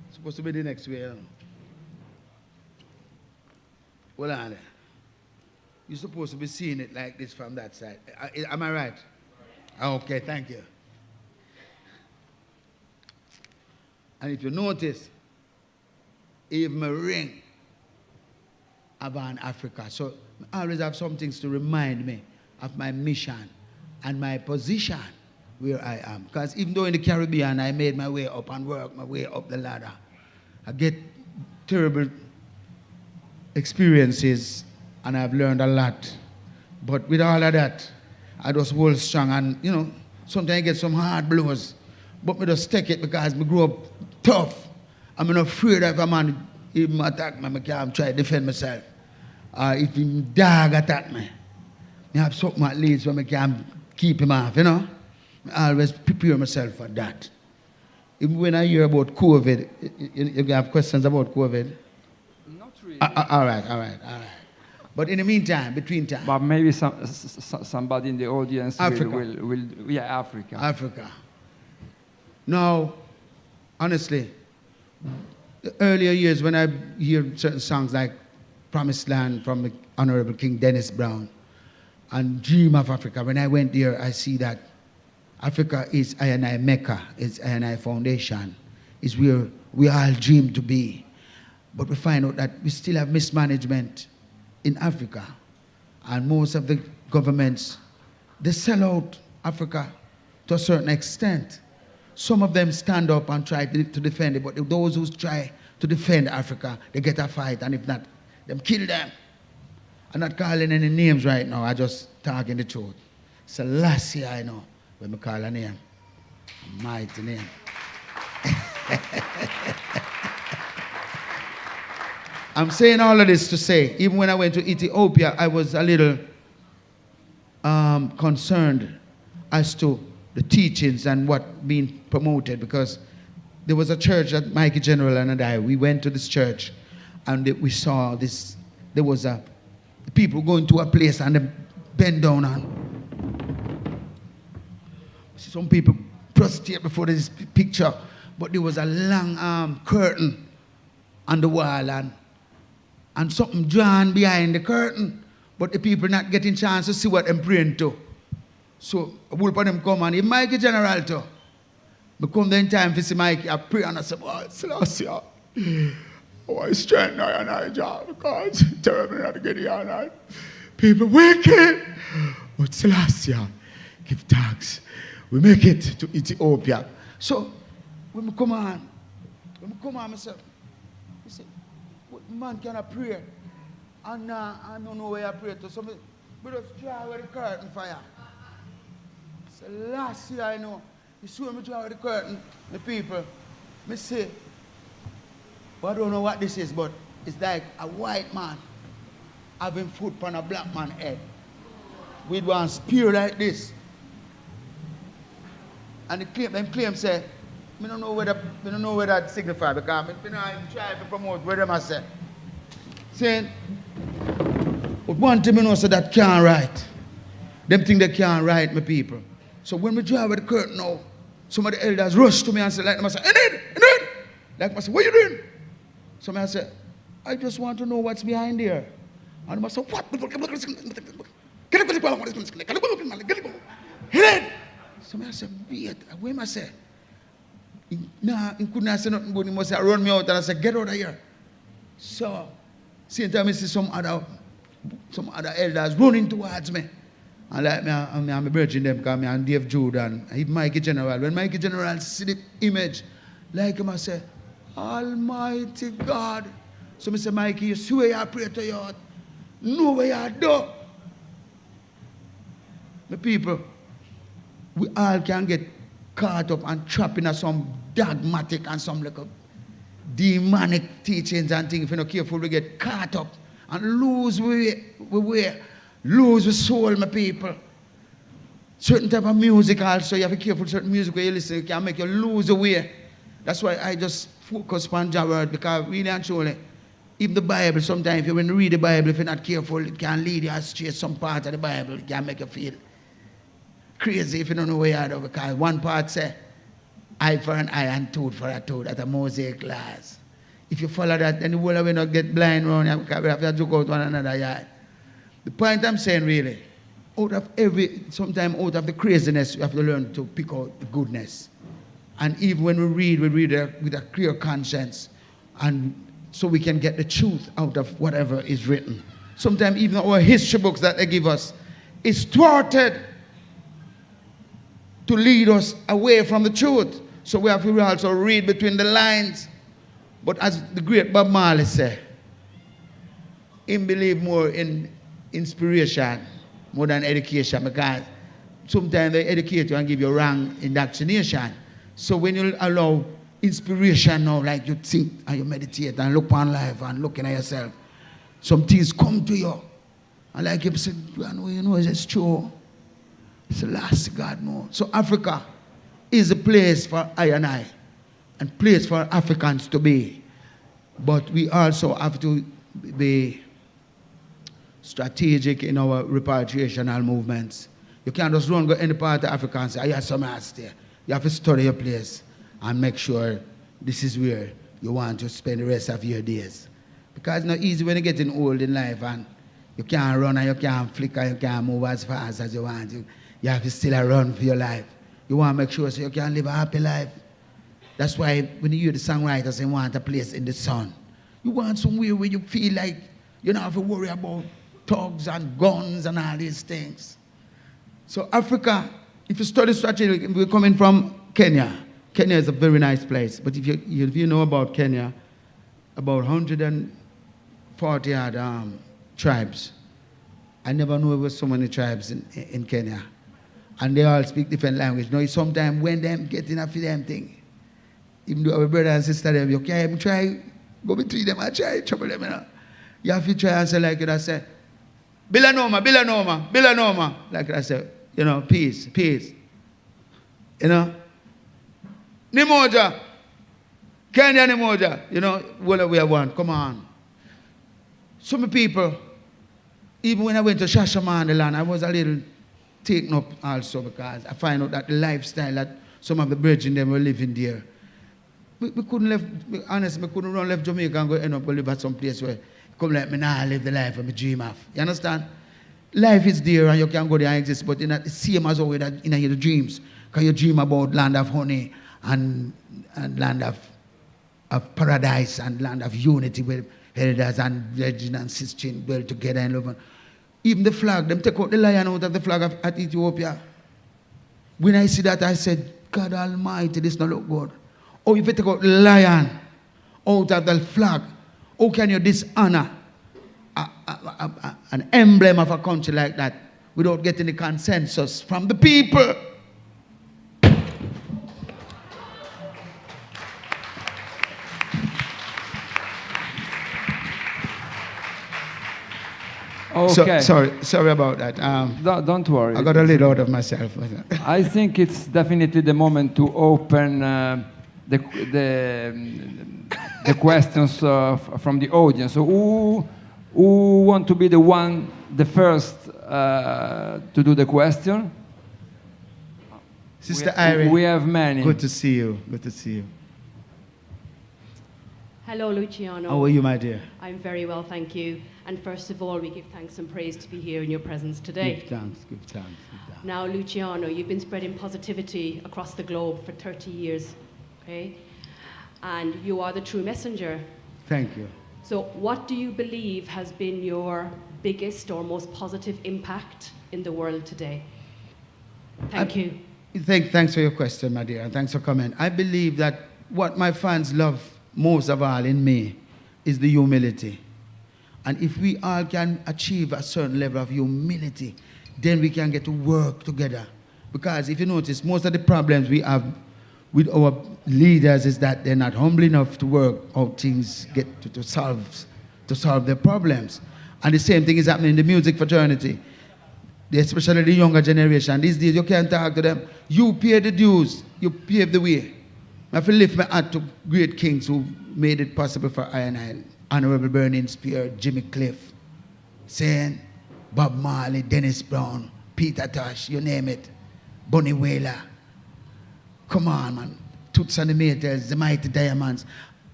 Speaker 3: It's supposed to be the next way. Hold on there. You're supposed to be seeing it like this from that side. Am I right? Okay, thank you. And if you notice, even my ring about Africa. So I always have some things to remind me of my mission and my position where I am. Because even though in the Caribbean I made my way up and worked my way up the ladder, I get terrible experiences and I've learned a lot. But with all of that, I just hold strong and, you know, sometimes I get some hard blows. But me just take it because I grew up tough. I'm not afraid if a man even attack me, I can't try to defend myself. If him dog attack me, I have something at least where I can keep him off, you know. I always prepare myself for that. Even when I hear about COVID, you have questions about COVID?
Speaker 2: Not really.
Speaker 3: All right. But in the meantime, between time.
Speaker 2: But maybe somebody in the audience will yeah, Africa.
Speaker 3: Africa. Now, honestly, the earlier years when I hear certain songs like Promised Land from the Honorable King Dennis Brown and Dream of Africa, when I went there, I see that Africa is I&I Mecca, is I&I Foundation, is where we all dream to be. But we find out that we still have mismanagement in Africa. And most of the governments, they sell out Africa to a certain extent. Some of them stand up and try to defend it, but those who try to defend Africa, they get a fight, and if not, them kill them. I'm not calling any names right now, I just talking the truth. Selassie, I know, when I call a name. A mighty name. I'm saying all of this to say, even when I went to Ethiopia, I was a little concerned as to the teachings and what being promoted, because there was a church that Mikey General and I, we went to this church and we saw this, there was people going to a place and they bend down and some people prostrate before this picture, but there was a long curtain on the wall and something drawn behind the curtain, but the people not getting chance to see what they're praying to. So a whole of them come and if Mikey General too. I come there in time to see Mikey, I pray and I say, oh, Selassie, oh, I strengthen I job because terrible not to get here and people wicked. But Selassie, give thanks. We make it to Ethiopia. So when I come on myself, I say, what man can I pray? And I don't know where I pray to. So we just draw away the curtain for you. So last year I know, you see when we draw away the curtain, the people, Me say, but I don't know what this is, but it's like a white man having foot on a black man's head with one spear like this. And them claim say, I don't know where that signifies because I try to promote where them I say. Saying, but one thing I know say that can't write. Them think they can't write, my people. So when we drive with the curtain now, some of the elders rush to me and say, like, I say, Enid! Like I say, what are you doing? So I say, I just want to know what's behind there. And I say, what? So I say, wait, where am I say? Nah, he couldn't say nothing good. He must say, run me out. And I said, get out of here. So, same time I see some other elders running towards me. And like me, I'm virgin them because I'm Dave Jordan. Even Mikey General. When Mikey General see the image, like him I say, Almighty God. So I say, Mikey, you swear you pray to your heart. Know where you do. The people, we all can get caught up and trapped in some dogmatic and some like demonic teachings and things. If you're not careful, we get caught up and lose lose the soul, my people. Certain type of music also, you have to be careful. Certain music where you listen, it can make you lose the way. That's why I just focus on Jah word, because really and truly, even the Bible, sometimes if you when you read the Bible, if you're not careful, it can lead you astray. Some part of the Bible, it can make you feel crazy if you don't know where you are, because one part say, eye for an eye and tooth for a tooth at a Mosaic glass. If you follow that, then the world will not get blind around you, because we have to joke out one another yard. The point I'm saying really, sometimes out of the craziness, we have to learn to pick out the goodness. And even when we read with a clear conscience, and so we can get the truth out of whatever is written. Sometimes even our history books that they give us is thwarted to lead us away from the truth. So we have to also read between the lines. But as the great Bob Marley said, he believed more in inspiration more than education, because sometimes they educate you and give you wrong indoctrination. So when you allow inspiration now, like you think and you meditate and look upon life and looking at yourself, some things come to you. And like you said, you know it's true. It's the last God knows. So Africa is a place for I and place for Africans to be. But we also have to be strategic in our repatriational movements. You can't just run go any part of Africa and say, I have some ass there. You have to study your place and make sure this is where you want to spend the rest of your days. Because it's not easy when you're getting old in life and you can't run and you can't flick and you can't move as fast as you want to. You have to still run for your life. You want to make sure so you can live a happy life. That's why when you hear the songwriters say want a place in the sun, you want somewhere where you feel like you don't have to worry about thugs and guns and all these things. So Africa, if you study strategy, we're coming from Kenya. Kenya is a very nice place. But if you know about Kenya, about 140 odd tribes. I never knew there were so many tribes in Kenya. And they all speak different language. Now, sometimes when them get enough of them thing, even though our brother and sister, them, you can't even try, go between them and try trouble them. You know? You have to try and say like it, I say, Bilanoma. Like I said, you know, peace. You know? Nimoja. Kenya Nimoja. You know, what we want. Come on. Some people, even when I went to Shashamaniland, I was a little taken up also because I find out that the lifestyle that some of the brethren them were living there. We couldn't we couldn't run left Jamaica and go end up go live at some place where come like me now live the life of me dream of. You understand? Life is there and you can go there and exist, but it's not the same as always that in your dreams. Because you dream about land of honey and land of paradise and land of unity where elders and legend and sisters dwell together in love. Even the flag, them take out the lion out of the flag at Ethiopia. When I see that, I said, God Almighty, this don't look good. Oh, if you take out the lion out of the flag, how can you dishonor an emblem of a country like that without getting the consensus from the people?
Speaker 2: Okay.
Speaker 3: Sorry about that.
Speaker 2: Don't worry.
Speaker 3: I got a little out of myself.
Speaker 2: I think it's definitely the moment to open the questions from the audience. So who want to be the first to do the question?
Speaker 3: Sister Irene.
Speaker 2: We have many.
Speaker 3: Good to see you. Good to see you.
Speaker 6: Hello, Luciano.
Speaker 3: How are you, my dear?
Speaker 6: I'm very well, thank you. And first of all, we give thanks and praise to be here in your presence today.
Speaker 3: Give thanks, give thanks, give thanks.
Speaker 6: Now, Luciano, you've been spreading positivity across the globe for 30 years, okay? And you are the true messenger.
Speaker 3: Thank you.
Speaker 6: So what do you believe has been your biggest or most positive impact in the world today? Thank you.
Speaker 3: Thanks for your question, my dear, and thanks for coming. I believe that what my fans love most of all in me is the humility. And if we all can achieve a certain level of humility, then we can get to work together. Because if you notice, most of the problems we have with our leaders is that they're not humble enough to work how things get to solve their problems. And the same thing is happening in the music fraternity. Especially the younger generation. These days you can't talk to them. You pay the dues, you pave the way. I have to lift my hat to great kings who made it possible for I and I. Honorable Burning Spear, Jimmy Cliff, Saint, Bob Marley, Dennis Brown, Peter Tosh, you name it, Bunny Wailer. Come on, man. Toots and the Maytals, the Mighty Diamonds.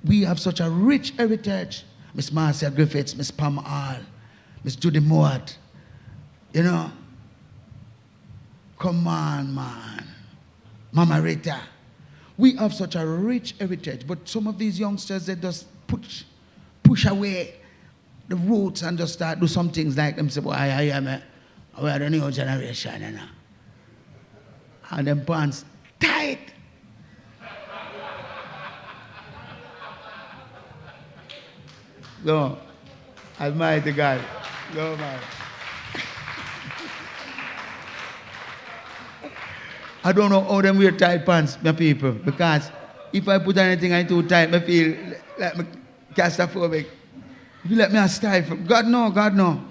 Speaker 3: We have such a rich heritage. Miss Marcia Griffiths, Miss Pam Hall, Miss Judy Mowat. You know? Come on, man. Mama Rita. We have such a rich heritage, but some of these youngsters, they just push away the roots and just start do some things like them say, boy, I am we are the new generation, you know. And them pants tight. No, Almighty God. No, man. I don't know how them wear tight pants, my people, because if I put anything in too tight, I feel like I'm claustrophobic. If you let me stifle, God no.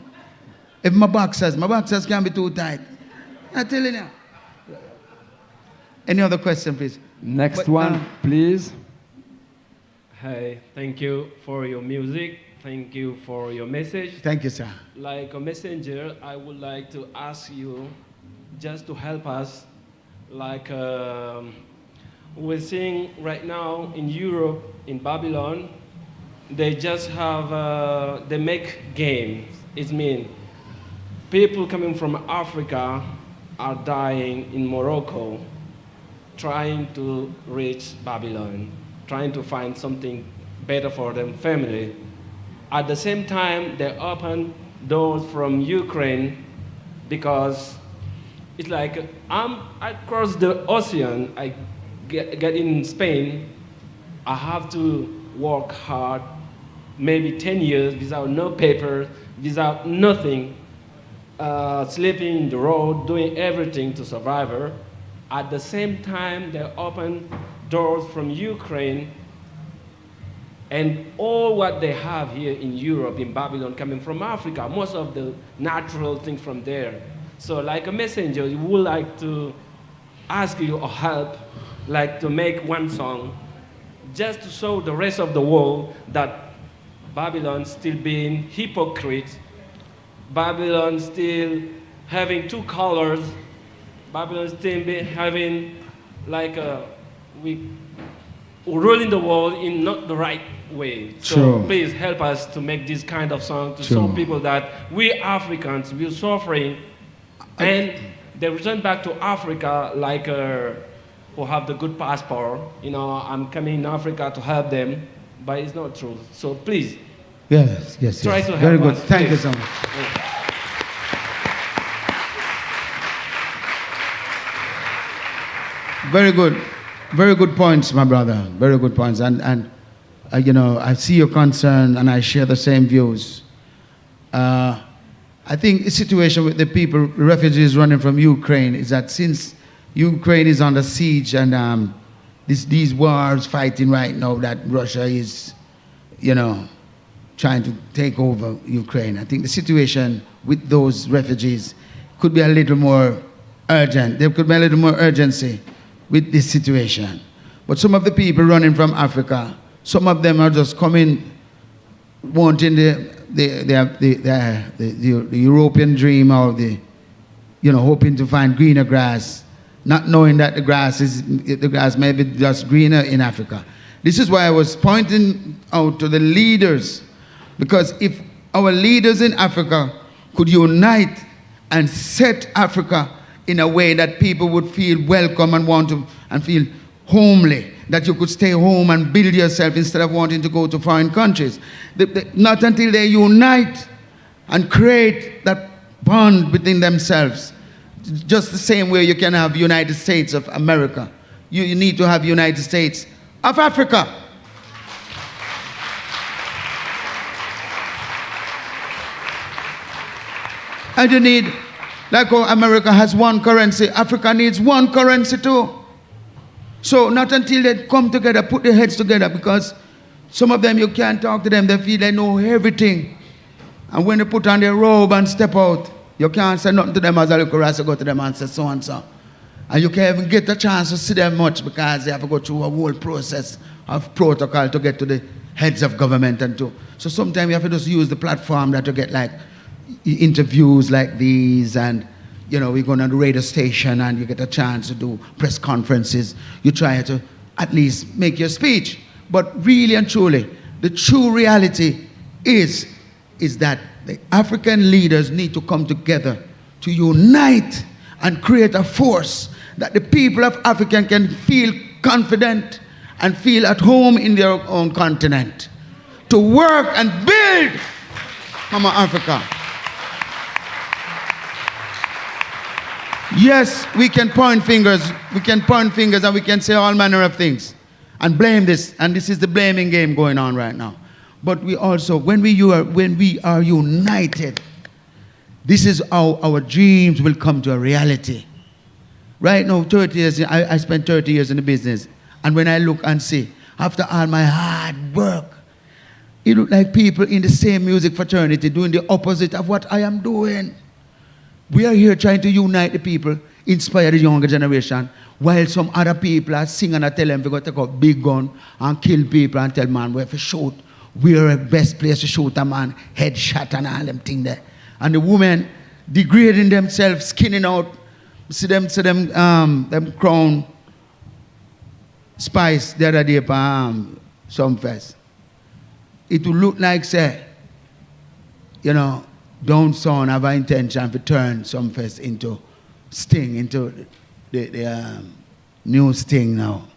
Speaker 3: If my boxers can be too tight. I'm telling you. Any other question, please?
Speaker 2: Next one, please.
Speaker 7: Hi, thank you for your music. Thank you for your message.
Speaker 3: Thank you, sir.
Speaker 7: Like a messenger, I would like to ask you just to help us. Like we're seeing right now in Europe, in Babylon, they just have, they make games. It means people coming from Africa are dying in Morocco, trying to reach Babylon, trying to find something better for them family. At the same time, they open doors from Ukraine because it's like I cross the ocean, I get in Spain, I have to work hard, maybe 10 years without no paper, without nothing, sleeping in the road, doing everything to survive. At the same time, they open doors from Ukraine and all what they have here in Europe, in Babylon, coming from Africa, most of the natural things from there. So like a messenger, we would like to ask you or help, like to make one song, just to show the rest of the world that Babylon still being hypocrite, Babylon still having two colors, Babylon still having like we ruling the world in not the right way. So
Speaker 3: Sure.
Speaker 7: please help us to make this kind of song to show people that we Africans, we're suffering, and they return back to Africa like who have the good passport. You know, I'm coming in Africa to help them, but it's not true. So please,
Speaker 3: Yes.
Speaker 7: try to help
Speaker 3: Very good.
Speaker 7: us.
Speaker 3: Thank you
Speaker 7: please.
Speaker 3: so much. Very good points, my brother. Very good points. And you know, I see your concern and I share the same views. I think the situation with the people, refugees running from Ukraine, is that since Ukraine is under siege and these wars fighting right now, that Russia is, you know, trying to take over Ukraine. I think the situation with those refugees could be a little more urgent. There could be a little more urgency with this situation. But some of the people running from Africa, some of them are just coming, wanting the European dream, or hoping to find greener grass, not knowing that the grass may be just greener in Africa. This is why I was pointing out to the leaders, because if our leaders in Africa could unite and set Africa in a way that people would feel welcome and want to, and feel homely, that you could stay home and build yourself instead of wanting to go to foreign countries. Not until they unite and create that bond within themselves. Just the same way you can have United States of America. You need to have United States of Africa. And you need, like how America has one currency, Africa needs one currency too. So not until they come together, put their heads together, because some of them you can't talk to them, they feel they know everything. And when they put on their robe and step out, you can't say nothing to them as a little rasta, go to them and say so and so. And you can't even get a chance to see them much, because they have to go through a whole process of protocol to get to the heads of government and to. So sometimes you have to just use the platform that you get, like interviews like these, and we go on the radio station and you get a chance to do press conferences. You try to at least make your speech. But really and truly, the true reality is that the African leaders need to come together to unite and create a force that the people of Africa can feel confident and feel at home in their own continent. To work and build Mama Africa. Yes, we can point fingers and we can say all manner of things and blame this, and this is the blaming game going on right now. But we also, when we are united, this is how our dreams will come to a reality. Right now, 30 years, I spent 30 years in the business, and when I look and see, after all my hard work, it look like people in the same music fraternity doing the opposite of what I am doing. We are here trying to unite the people, inspire the younger generation, while some other people are singing and tell them we're going to take out big gun and kill people and tell man we have to shoot. We're the best place to shoot a man, headshot and all them things there. And the women degrading themselves, skinning out. See them crown spice the other day for Sumfest. It will look like, say, Downtown have an intention to turn Sumfest into Sting, into the new Sting now.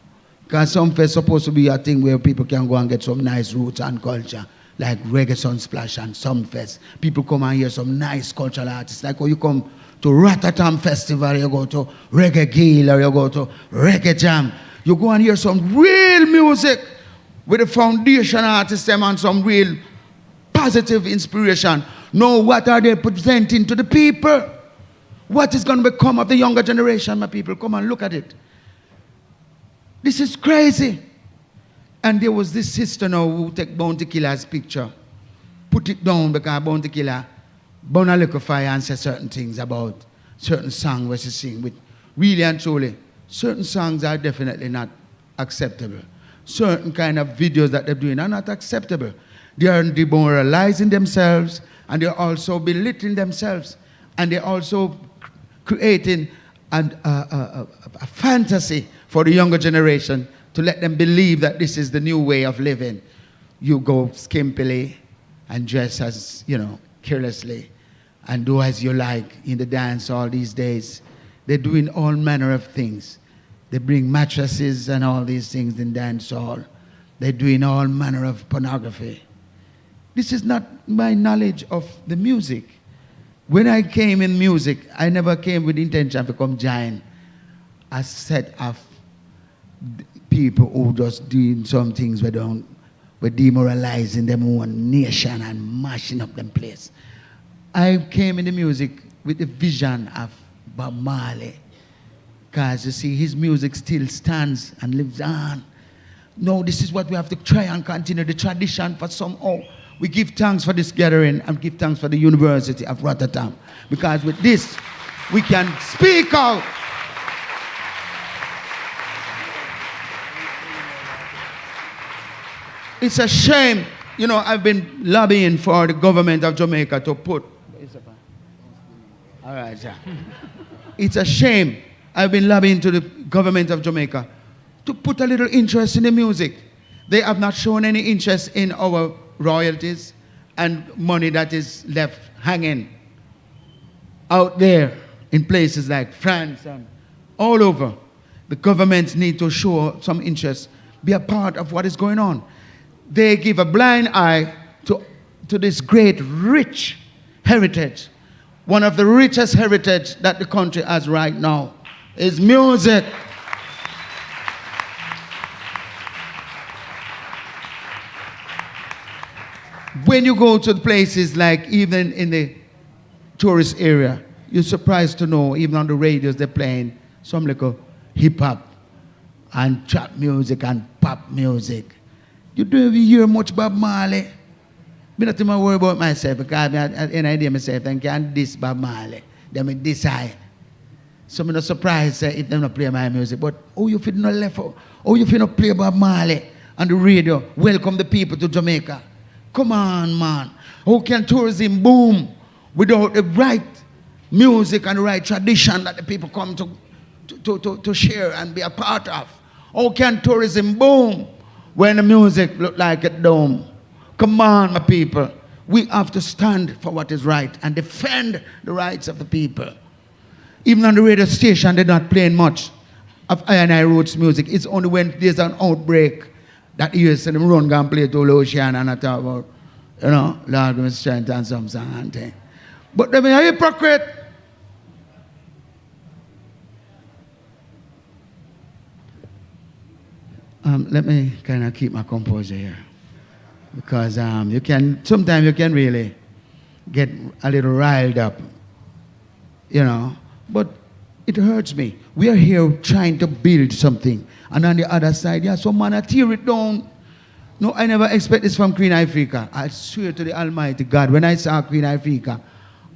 Speaker 3: Because Sumfest is supposed to be a thing where people can go and get some nice roots and culture, like Reggae Sunsplash and Sumfest. People come and hear some nice cultural artists. Like when you come to Rototom Festival, you go to Reggae Gill, or you go to Reggae Jam. You go and hear some real music with the foundation artists and some real positive inspiration. Now, what are they presenting to the people? What is going to become of the younger generation, my people? Come and look at it. This is crazy. And there was this sister now who took Bounty Killer's picture, put it down because Bounty Killer burn a little fire and say certain things about certain songs where she sing. With really and truly, certain songs are definitely not acceptable. Certain kind of videos that they're doing are not acceptable. They are demoralizing themselves, and they're also belittling themselves, and they're also creating a fantasy for the younger generation to let them believe that this is the new way of living. You go skimpily and dress as, carelessly, and do as you like in the dance all these days. They're doing all manner of things. They bring mattresses and all these things in dance hall. They're doing all manner of pornography. This is not my knowledge of the music. When I came in music, I never came with the intention to come join a set of people who just doing some things were demoralizing them own nation and mashing up them place. I came in the music with the vision of Bob Marley, because you see his music still stands and lives on. No, this is what we have to try and continue the tradition for somehow. We give thanks for this gathering and give thanks for the University of Rototom. Because with this, we can speak out. It's a shame. You know, I've been lobbying for the government of Jamaica to put... All right, yeah. It's a shame. I've been lobbying to the government of Jamaica to put a little interest in the music. They have not shown any interest in our royalties and money that is left hanging out there in places like France and all over. The governments need to show some interest, be a part of what is going on. They give a blind eye to this great, rich heritage. One of the richest heritage that the country has right now is music. When you go to places like even in the tourist area, you're surprised to know even on the radios they're playing some little hip-hop and trap music and pop music. You don't even hear much Bob Marley. I'm not even worried about myself because I have an idea myself and can diss Bob Marley. Then I decide. So I'm not surprised if they don't play my music. But oh, you feel not left out. Oh, you feel not play Bob Marley on the radio. Welcome the people to Jamaica. Come on, man. How can tourism boom without the right music and the right tradition that the people come to share and be a part of? How can tourism boom when the music look like a dome? Come on, my people. We have to stand for what is right and defend the rights of the people. Even on the radio station, they're not playing much of I Roots music. It's only when there's an outbreak that you see them run and play to Luciano and I talk about, you know, Lord, give me strength and some song and thing. But they are hypocrite. Let me kind of keep my composure here. Because sometimes you can really get a little riled up, you know. But it hurts me. We are here trying to build something. And on the other side, yeah, some man tear it down. No, I never expect this from Queen Africa. I swear to the Almighty God, when I saw Queen Africa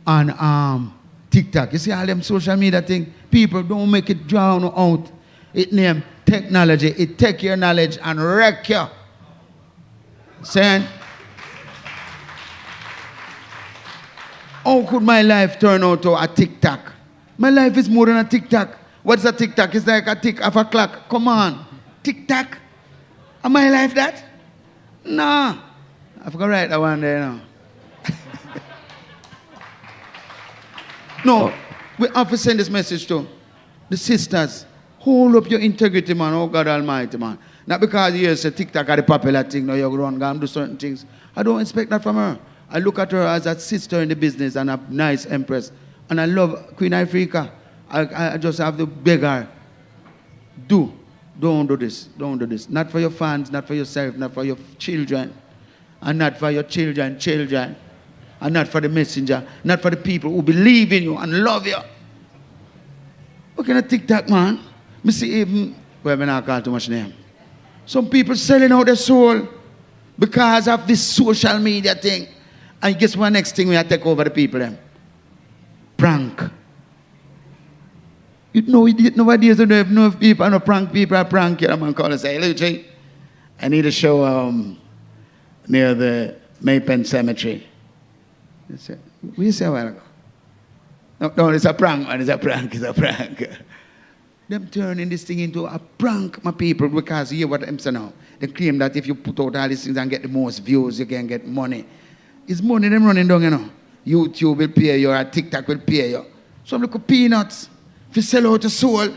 Speaker 3: on TikTok, you see all them social media thing, people don't make it drown out. It name technology. It take your knowledge and wreck you. Saying, how could my life turn out to a TikTok? My life is more than a TikTok. What's a TikTok? It's like a tick of a clock. Come on. TikTok? Am my life that? Nah. I forgot to write that one there now. No, we have to send this message to the sisters. Hold up your integrity, man. Oh, God Almighty, man. Not because you say TikTok are the popular thing, no, you run and do certain things. I don't expect that from her. I look at her as a sister in the business and a nice empress. And I love Queen Africa. I just have to beg her, don't do this, don't do this. Not for your fans, not for yourself, not for your children, and not for your children, and not for the messenger, not for the people who believe in you and love you. What kind of TikTok, man? Me see even, well, I'm not call too much name. Some people selling out their soul because of this social media thing. And guess what next thing we have to take over the people then? Prank. You know, nowadays don't have no people, no prank people, I prank you. A man call and say, Lucy, I need a show near the Maypen Cemetery. They say, what you say a while ago? No, it's a prank, man, it's a prank. Them turning this thing into a prank, my people, because you hear what I'm saying now. They claim that if you put out all these things and get the most views, you can get money. It's money them running down, you know. YouTube will pay you, or TikTok will pay you. Some little peanuts. If you sell out your soul,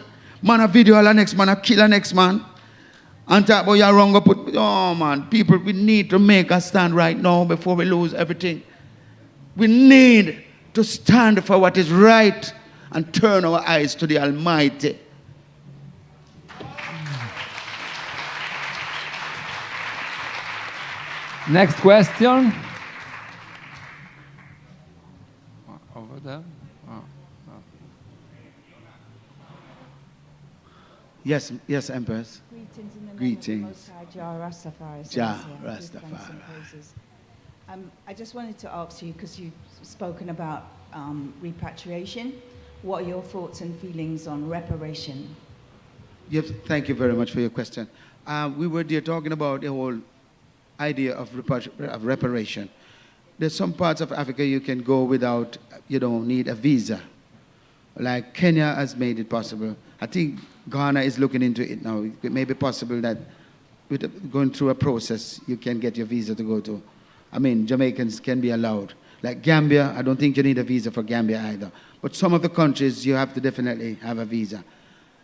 Speaker 3: man a video the next man, a kill the next man. And talk about your wrong, oh man, people, we need to make a stand right now before we lose everything. We need to stand for what is right and turn our eyes to the Almighty.
Speaker 2: Next question. Over there. Oh.
Speaker 3: Yes, Empress.
Speaker 8: Greetings in the name
Speaker 3: Greetings.
Speaker 8: of the Most High, Jah Rastafari.
Speaker 3: Jah Rastafari.
Speaker 8: I just wanted to ask you, because you've spoken about repatriation, what are your thoughts and feelings on reparation?
Speaker 3: Yes, thank you very much for your question. We were there talking about the whole idea of reparation. There's some parts of Africa you can go without, you don't need a visa. Like Kenya has made it possible. I think Ghana is looking into it now. It may be possible that with going through a process, you can get your visa to go to. I mean, Jamaicans can be allowed. Like Gambia, I don't think you need a visa for Gambia either. But some of the countries, you have to definitely have a visa.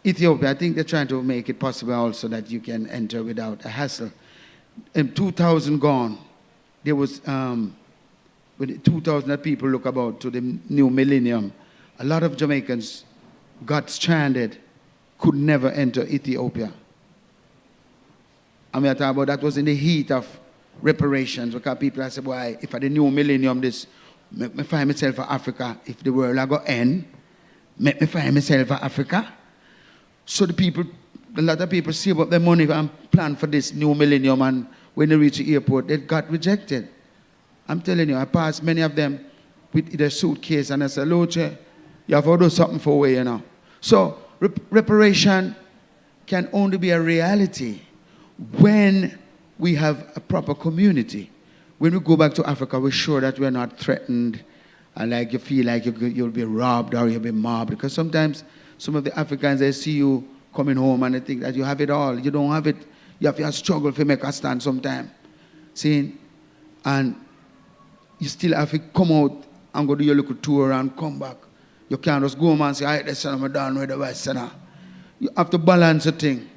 Speaker 3: Ethiopia, I think they're trying to make it possible also that you can enter without a hassle. In 2000 gone, there was, with 2,000 people look about to the new millennium, a lot of Jamaicans got stranded, could never enter Ethiopia. I mean, I talk about that was in the heat of reparations, because people I said, boy, if at the new millennium this, make me find myself in Africa, if the world I go end, make me find myself in Africa. So the people, a lot of people save up their money and plan for this new millennium, and when they reach the airport, they got rejected. I'm telling you, I passed many of them with their suitcase, and I said, Loche, you have to do something for way, you know. So reparation can only be a reality when we have a proper community. When we go back to Africa, we're sure that we're not threatened, and like you feel like you'll be robbed or you'll be mobbed. Because sometimes some of the Africans, they see you coming home and they think that you have it all. You don't have it. You have to struggle to make a stand sometime. See? And you still have to come out and go do your little tour and come back. You can't just go home and say, all right, let's send them down with the West Center. You have to balance the thing.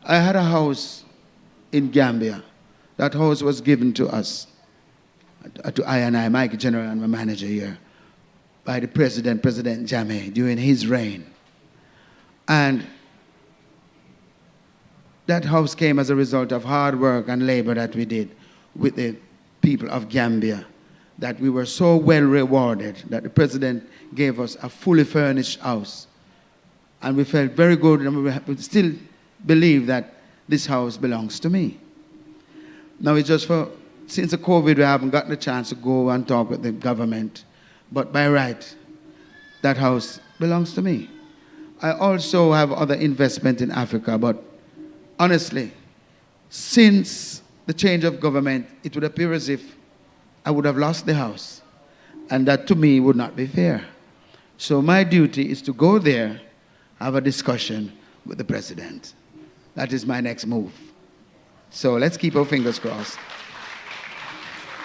Speaker 3: I had a house in Gambia. That house was given to us, to I and I, Mike General and my manager here, by the President Jammeh, during his reign. And that house came as a result of hard work and labor that we did with the people of Gambia, that we were so well rewarded that the President gave us a fully furnished house. And we felt very good, and we still believe that this house belongs to me. Now it's just since the COVID, we haven't gotten a chance to go and talk with the government. But by right, that house belongs to me. I also have other investment in Africa, but honestly, since the change of government, it would appear as if I would have lost the house. And that to me would not be fair. So my duty is to go there, have a discussion with the President. That is my next move. So let's keep our fingers crossed.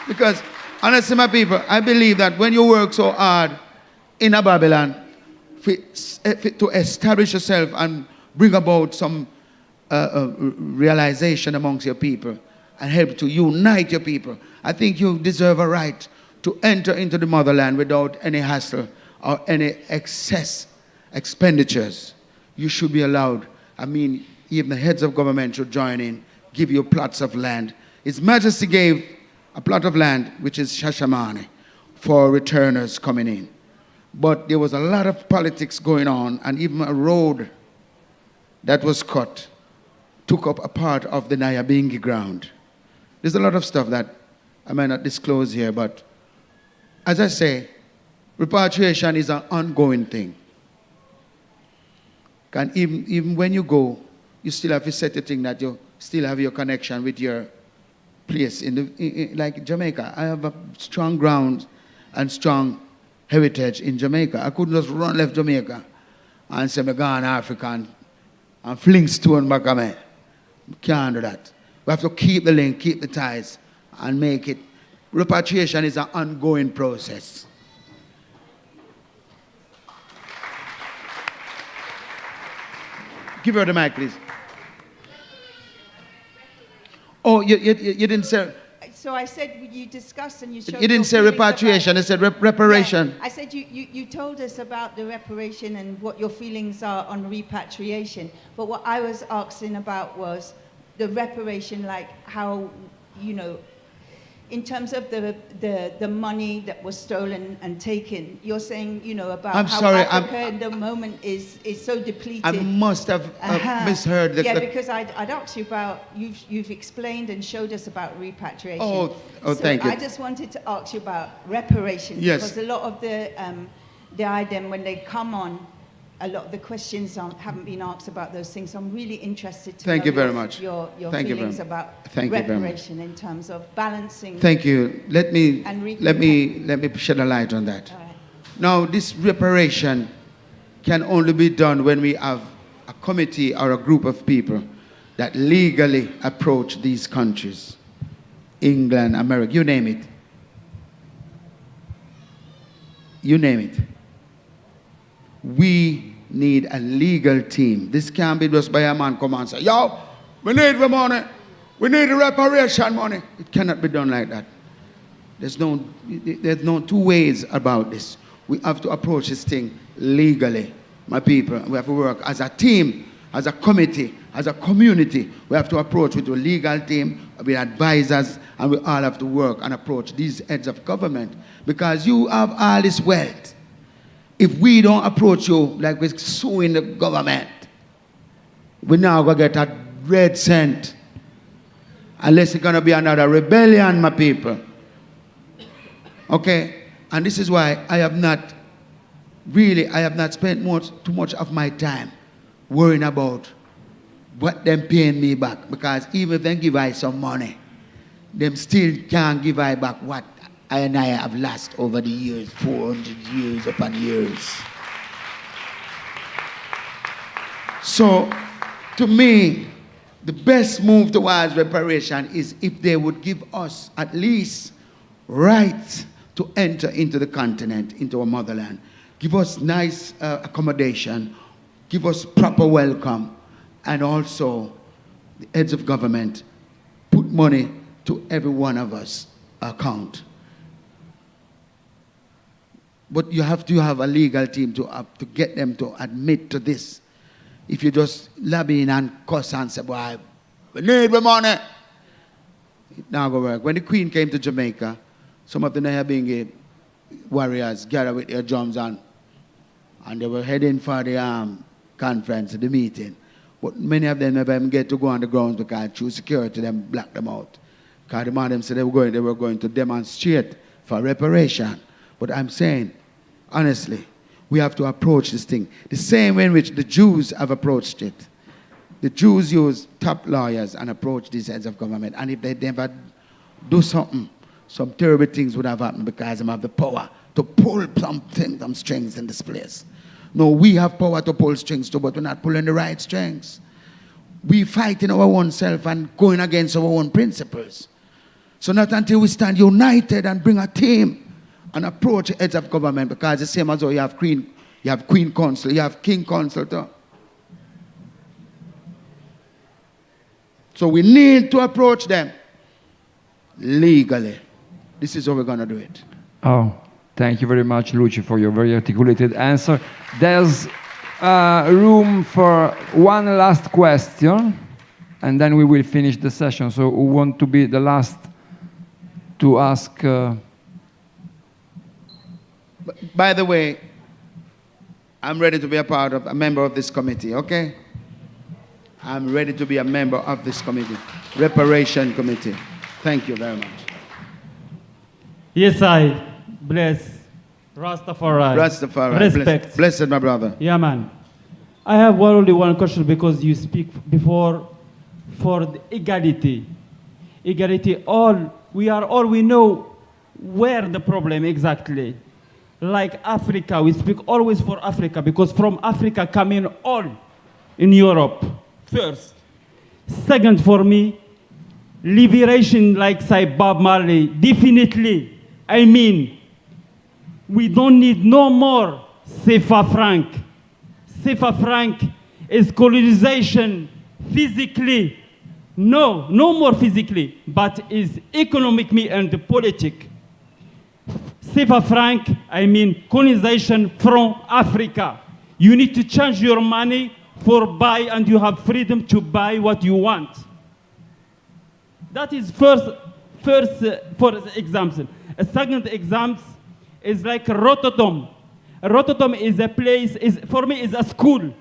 Speaker 3: Because honestly, my people, I believe that when you work so hard in a Babylon to establish yourself and bring about some realization amongst your people and help to unite your people, I think you deserve a right to enter into the motherland without any hassle or any excess expenditures. You should be allowed. I mean, even the heads of government should join in, give you plots of land. His Majesty gave a plot of land, which is Shashamane, for returners coming in. But there was a lot of politics going on, and even a road that was cut took up a part of the Nyabingi ground. There's a lot of stuff that I might not disclose here, but as I say, repatriation is an ongoing thing. And even when you go, you still have to set the thing that you still have your connection with your place. Like Jamaica, I have a strong ground and strong heritage in Jamaica. I couldn't just left Jamaica and say, I'm going to Africa and fling stone back at me. Can't do that. We have to keep the link, keep the ties, and make it. Repatriation is an ongoing process. Give her the mic, please. Oh, you didn't say...
Speaker 8: So I said you discussed and you showed...
Speaker 3: You didn't say repatriation, I said reparation.
Speaker 8: Yeah, I said you told us about the reparation and what your feelings are on repatriation. But what I was asking about was the reparation, like how, you know, in terms of the money that was stolen and taken, you're saying, you know, about how Africa in the moment is so depleted.
Speaker 3: I must have misheard.
Speaker 8: Because I'd asked you about, you've explained and showed us about repatriation.
Speaker 3: Oh,
Speaker 8: so
Speaker 3: thank you.
Speaker 8: I just wanted to ask you about reparations.
Speaker 3: Yes.
Speaker 8: Because a lot of the IDEM, when they come on, a lot of the questions haven't been asked about those things. So I'm really interested to know your feelings about reparation in terms of balancing.
Speaker 3: Thank you. Let me shed a light on that.
Speaker 8: All right.
Speaker 3: Now, this reparation can only be done when we have a committee or a group of people that legally approach these countries, England, America, you name it. You name it. We need a legal team. This can't be just by a man come and say, yo, we need the money. We need the reparation money. It cannot be done like that. There's no two ways about this. We have to approach this thing legally, my people. We have to work as a team, as a committee, as a community. We have to approach with a legal team, with advisors, and we all have to work and approach these heads of government. Because you have all this wealth. If we don't approach you like we're suing the government, we're now going to get a red cent. Unless it's going to be another rebellion, my people. Okay? And this is why I have not spent too much of my time worrying about what them paying me back. Because even if they give I some money, them still can't give I back what I and I have lost over the years, 400 years upon years. So, to me, the best move towards reparation is if they would give us at least rights to enter into the continent, into our motherland. Give us nice accommodation, give us proper welcome, and also the heads of government put money to every one of us account. But you have to have a legal team to get them to admit to this. If you just lobbying and cuss and say, boy, we need the money, it not going to work. When the Queen came to Jamaica, some of the Nyabingi warriors gathered with their drums and they were heading for the conference, the meeting. But many of them never even get to go on the grounds because through security, them blocked them out. Because the man them said they were going to demonstrate for reparation. But I'm saying, honestly, we have to approach this thing the same way in which the Jews have approached it. The Jews use top lawyers and approach these heads of government. And if they never do something, some terrible things would have happened because they have the power to pull some strings in this place. No, we have power to pull strings too, but we're not pulling the right strings. We fighting our own self and going against our own principles. So not until we stand united and bring a team and approach heads of government, because the same as though you have Queen Council, you have King Council too. So we need to approach them legally. This is how we're going to do it.
Speaker 2: Oh, thank you very much, Luci, for your very articulated answer. There's room for one last question, and then we will finish the session. So who want to be the last to ask?
Speaker 3: By the way, I'm ready to be a member of this committee, okay? I'm ready to be a member of this committee, Reparation Committee. Thank you very much.
Speaker 9: Yes, I bless Rastafari.
Speaker 3: Rastafari.
Speaker 9: Respect.
Speaker 3: Blessed, my brother.
Speaker 9: Yeah, man. I have only one question because you speak before for the equality. Equality, we know where the problem exactly. Like Africa, we speak always for Africa because from Africa come in all in Europe first. Second for me, liberation like say Bob Marley, definitely. I mean, we don't need no more CFA franc. CFA franc is colonization physically. No more physically, but is economically and politic. CFA franc, I mean colonization from Africa. You need to change your money for buy and you have freedom to buy what you want. That is first first, for example. A second example is like Rototom. Rototom is a place, for me, is a school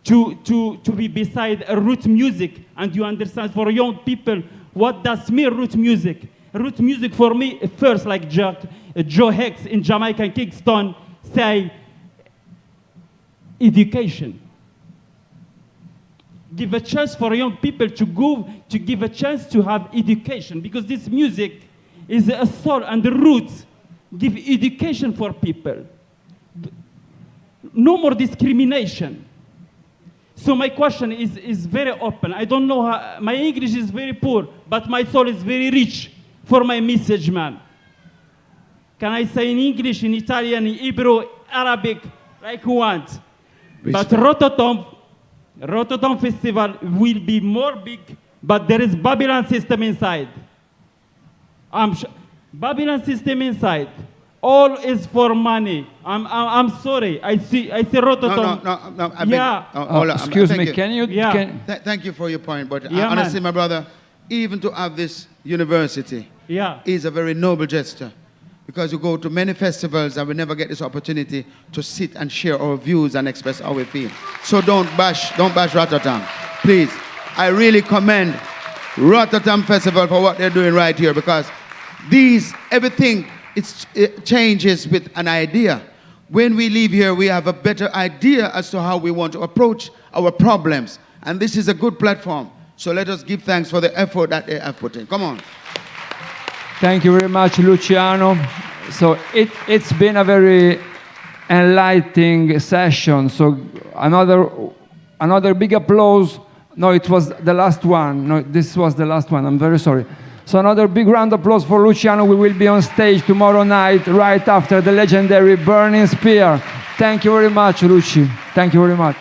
Speaker 9: to be beside root music. And you understand, for young people, what does mean root music? Root music for me, first, like Joe Hicks in Jamaica and Kingston say, education. Give a chance for young people to go, to give a chance to have education, because this music is a soul and the roots. Give education for people. No more discrimination. So my question is very open. I don't know how, my English is very poor, but my soul is very rich for my message, man. Can I say in English, in Italian, in Hebrew, Arabic, like you want? But Rototom Festival will be more big, but there is Babylon system inside. Babylon system inside. All is for money. I'm sorry. I see Rototom.
Speaker 3: No. I mean,
Speaker 2: excuse me. Can you?
Speaker 9: Yeah.
Speaker 3: Thank you for your point. But honestly, my brother, even to have this university is a very noble gesture. Because you go to many festivals and we never get this opportunity to sit and share our views and express how we feel. So don't bash Rototom. Please. I really commend Rototom Festival for what they're doing right here, because everything it changes with an idea. When we leave here, we have a better idea as to how we want to approach our problems. And this is a good platform. So let us give thanks for the effort that they have put in. Come on.
Speaker 2: Thank you very much, Luciano. So it's been a very enlightening session. So another big applause. No, it was the last one. No, this was the last one. I'm very sorry. So another big round of applause for Luciano. We will be on stage tomorrow night, right after the legendary Burning Spear. Thank you very much, Luci. Thank you very much.